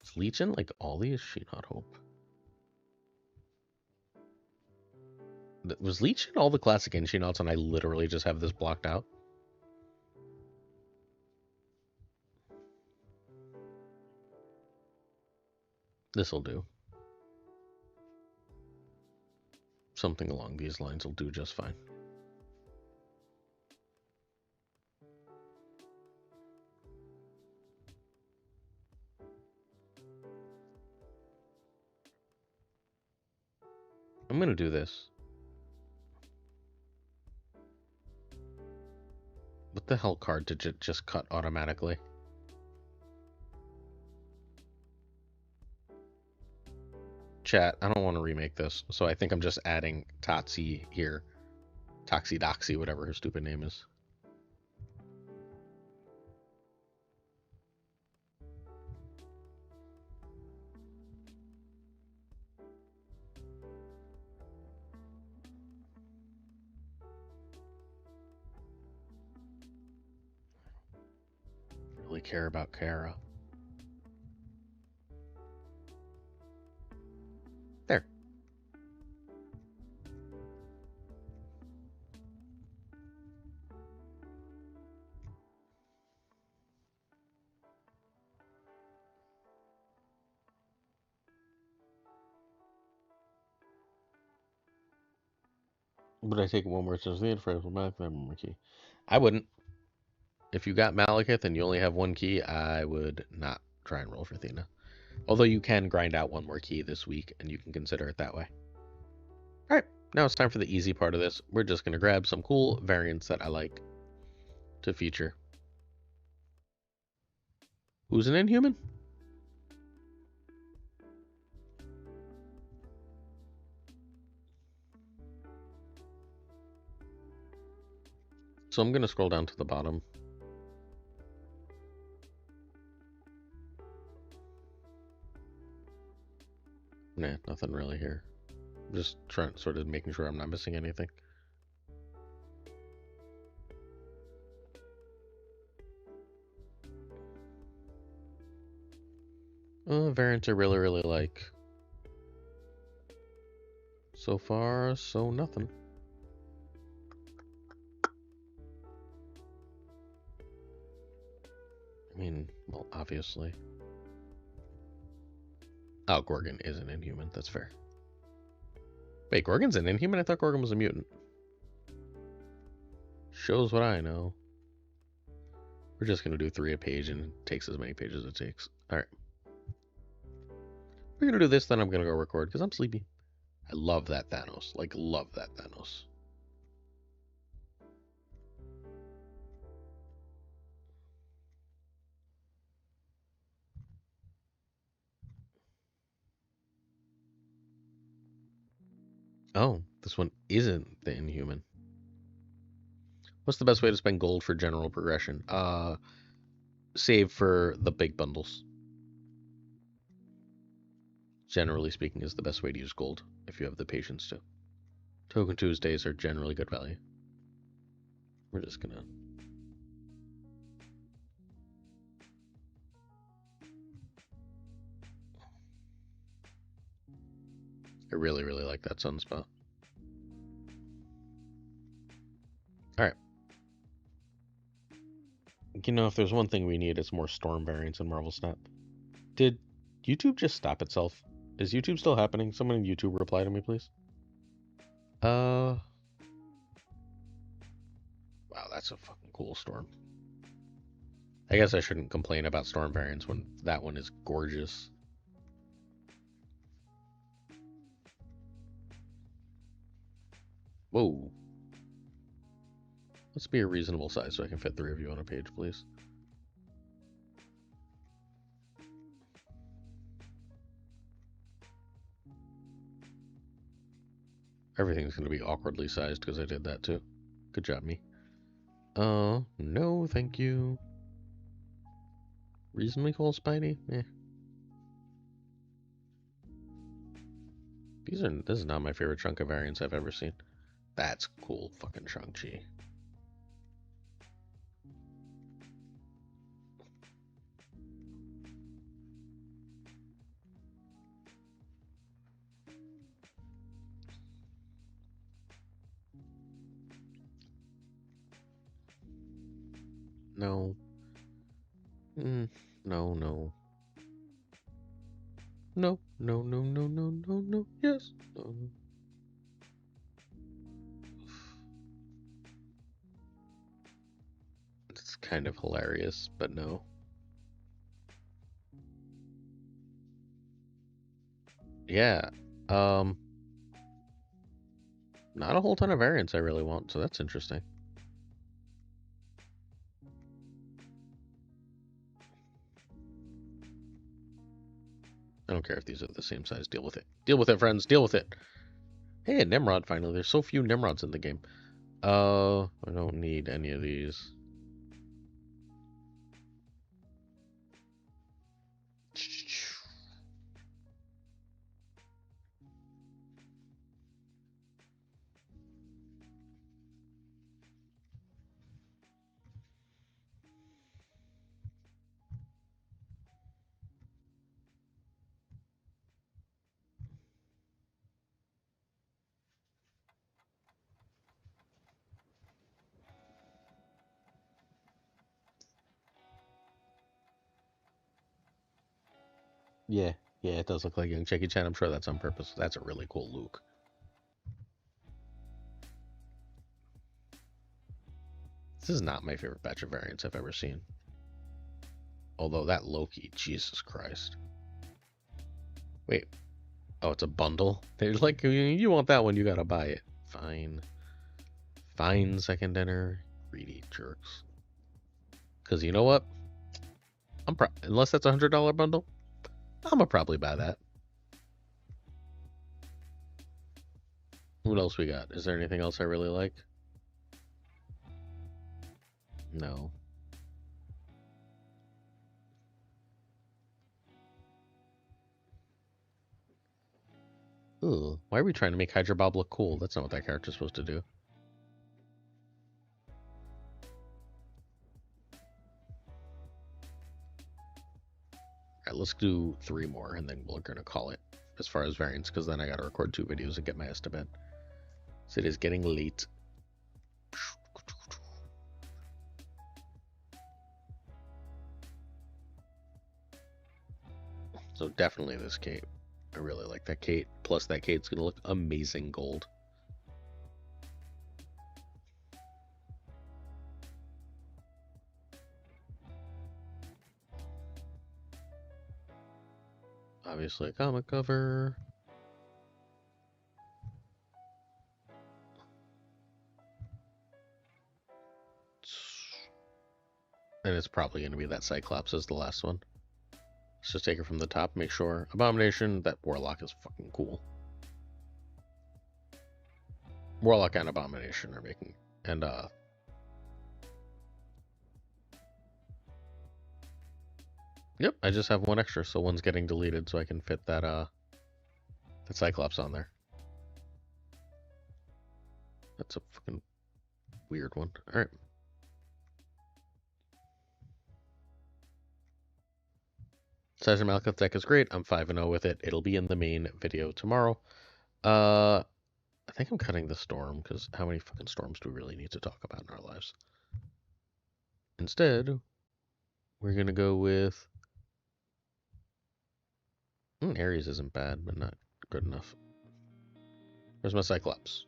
Is Leech in like all these? She not Hope. Was Leech in all the classic Inshinots and I literally just have this blocked out? This'll do. Something along these lines will do just fine. I'm gonna do this. What the hell card did it just cut automatically? Chat, I don't want to remake this, so I think I'm just adding Tatsi here. Toxie Doxie, whatever her stupid name is. Really care about Kara. There. Would I take one more chance? The friends will back that one more key. I wouldn't. If you got Malekith and you only have one key, I would not try and roll for Athena. Although you can grind out one more key this week, and you can consider it that way. All right, now it's time for the easy part of this. We're just going to grab some cool variants that I like to feature. Who's an Inhuman? So I'm going to scroll down to the bottom. Nah, nothing really here. Just trying, sort of making sure I'm not missing anything. Variants I really, really like. So far, so nothing. I mean, well, obviously. Oh, Gorgon is an Inhuman. That's fair. Wait, Gorgon's an Inhuman? I thought Gorgon was a mutant. Shows what I know. We're just going to do 3 a page, and it takes as many pages as it takes. Alright. We're going to do this, then I'm going to go record, because I'm sleepy. I love that Thanos. Like, love that Thanos. Oh, this one isn't the Inhuman. What's the best way to spend gold for general progression? Save for the big bundles. Generally speaking, is the best way to use gold, if you have the patience to. Token Tuesdays are generally good value. We're just gonna... I really, really like that sunspot. Alright. You know, if there's one thing we need, it's more storm variants in Marvel Snap. Did YouTube just stop itself? Is YouTube still happening? Someone in YouTube reply to me, please. Wow, that's a fucking cool storm. I guess I shouldn't complain about storm variants when that one is gorgeous. Whoa. Let's be a reasonable size so I can fit 3 of you on a page, please. Everything's going to be awkwardly sized because I did that too. Good job, me. No, thank you. Reasonably cool, Spidey? Eh. This is not my favorite chunk of variants I've ever seen. That's cool, fucking Shang-Chi. No. No, no. No, no, no, no, no, no, no, yes. No. It's kind of hilarious, but no. Yeah. Not a whole ton of variants I really want, so that's interesting. I don't care if these are the same size. Deal with it. Deal with it, friends. Deal with it. Hey, a Nimrod finally. There's so few Nimrods in the game. I don't need any of these. Yeah, yeah, it does look like young Jackie Chan. I'm sure that's on purpose. That's a really cool Luke. This is not my favorite batch of variants I've ever seen. Although that Loki, Jesus Christ. Wait. Oh, it's a bundle? They're like, you want that one, you gotta buy it. Fine. Fine, second dinner. Greedy jerks. Because you know what? Unless that's a $100 bundle, I'm gonna probably buy that. What else we got? Is there anything else I really like? No. Ooh, why are we trying to make Hydra Bob look cool? That's not what that character's supposed to do. Alright, let's do 3 more, and then we're gonna call it as far as variants, because then I gotta record 2 videos and get my ass to bed. So it is getting late. So definitely this cape. I really like that cape. Plus that cape's gonna look amazing gold. Obviously a comic cover. And it's probably going to be that Cyclops as the last one. Let's just take it from the top, make sure. Abomination, that Warlock is fucking cool. Warlock and Abomination are making... And, Yep, I just have one extra, so one's getting deleted, so I can fit that, that Cyclops on there. That's a fucking weird one. Alright. Sergeant Malekith deck is great. I'm 5-0 with it. It'll be in the main video tomorrow. I think I'm cutting the storm, because how many fucking storms do we really need to talk about in our lives? Instead, we're going to go with... Aries isn't bad, but not good enough. Where's my Cyclops?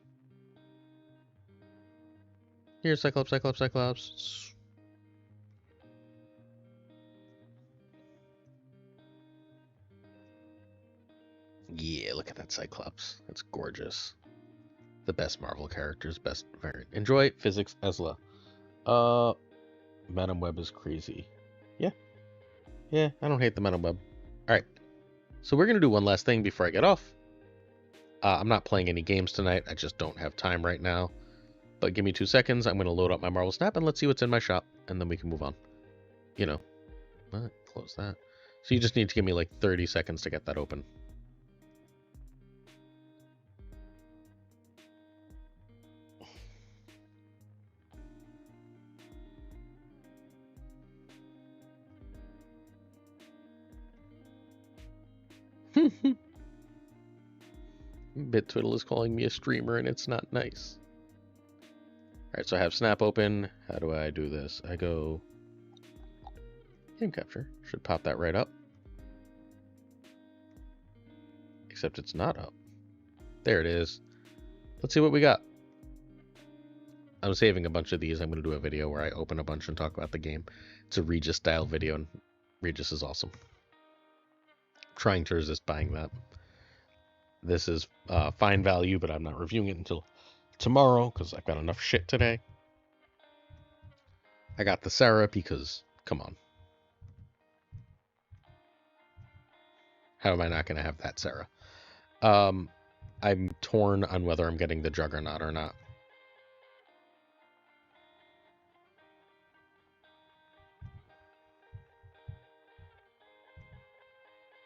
Here, Cyclops, Cyclops, Cyclops. Yeah, look at that Cyclops. That's gorgeous. The best Marvel characters, best variant. Enjoy Physics Ezla. Uh, Madam Web is crazy. Yeah, yeah, I don't hate the Madam Web. All right, so we're gonna do one last thing before I get off. I'm not playing any games tonight. I just don't have time right now. But give me 2 seconds. I'm gonna load up my Marvel Snap and let's see what's in my shop, and then we can move on. You know, close that. So you just need to give me like 30 seconds to get that open. BitTwiddle is calling me a streamer and it's not nice. Alright, so I have Snap open. How do I do this? I go game capture. Should pop that right up. Except it's not up. There it is. Let's see what we got. I'm saving a bunch of these. I'm going to do a video where I open a bunch and talk about the game. It's a Regis style video and Regis is awesome. I'm trying to resist buying that. This is fine value, but I'm not reviewing it until tomorrow because I've got enough shit today. I got the Sarah because, come on. How am I not going to have that Sarah? I'm torn on whether I'm getting the Juggernaut or not.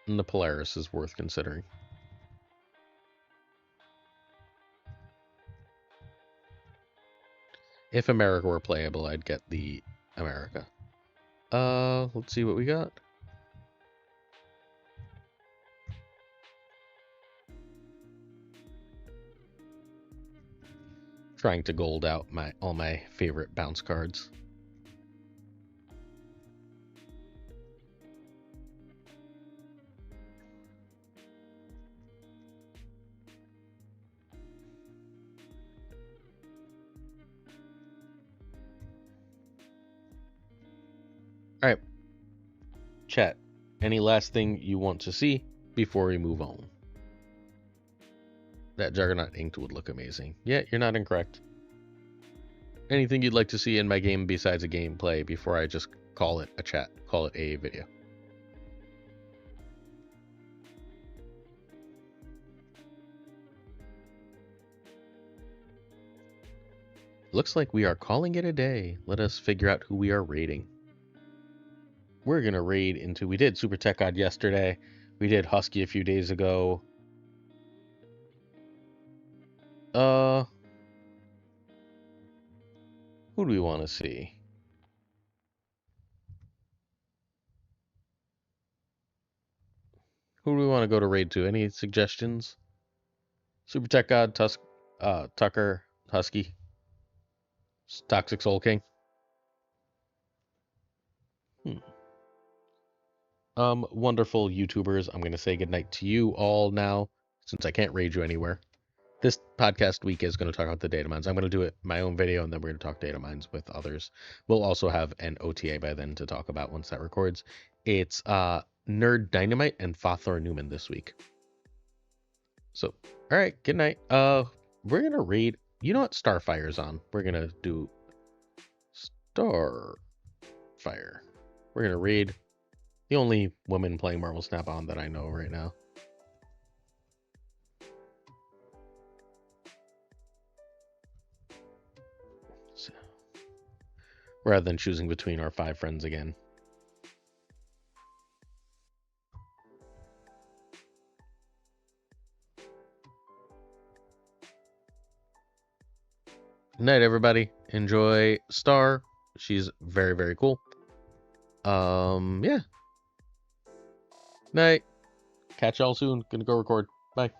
And the Polaris is worth considering. If America were playable, I'd get the America. Let's see what we got. Trying to gold out all my favorite bounce cards. All right, chat. Any last thing you want to see before we move on? That Juggernaut inked would look amazing. Yeah, you're not incorrect. Anything you'd like to see in my game besides a gameplay before I just call it a chat, call it a video? Looks like we are calling it a day. Let us figure out who we are raiding. We're going to raid into... We did Super Tech God yesterday. We did Husky a few days ago. Who do we want to see? Who do we want to go to raid to? Any suggestions? Super Tech God, Tucker, Husky, Toxic Soul King. Wonderful YouTubers. I'm going to say goodnight to you all now, since I can't raid you anywhere. This podcast week is going to talk about the Datamines. I'm going to do it my own video, and then we're going to talk Datamines with others. We'll also have an OTA by then to talk about once that records. It's Nerd Dynamite and Fathor Newman this week. So, all right, good night. We're going to raid... You know what? Starfire's on. We're going to do Starfire. We're going to raid the only woman playing Marvel Snap-on that I know right now. So, rather than choosing between our 5 friends again. Night, everybody. Enjoy Star. She's very, very cool. Yeah. Night. Catch y'all soon. Gonna go record. Bye.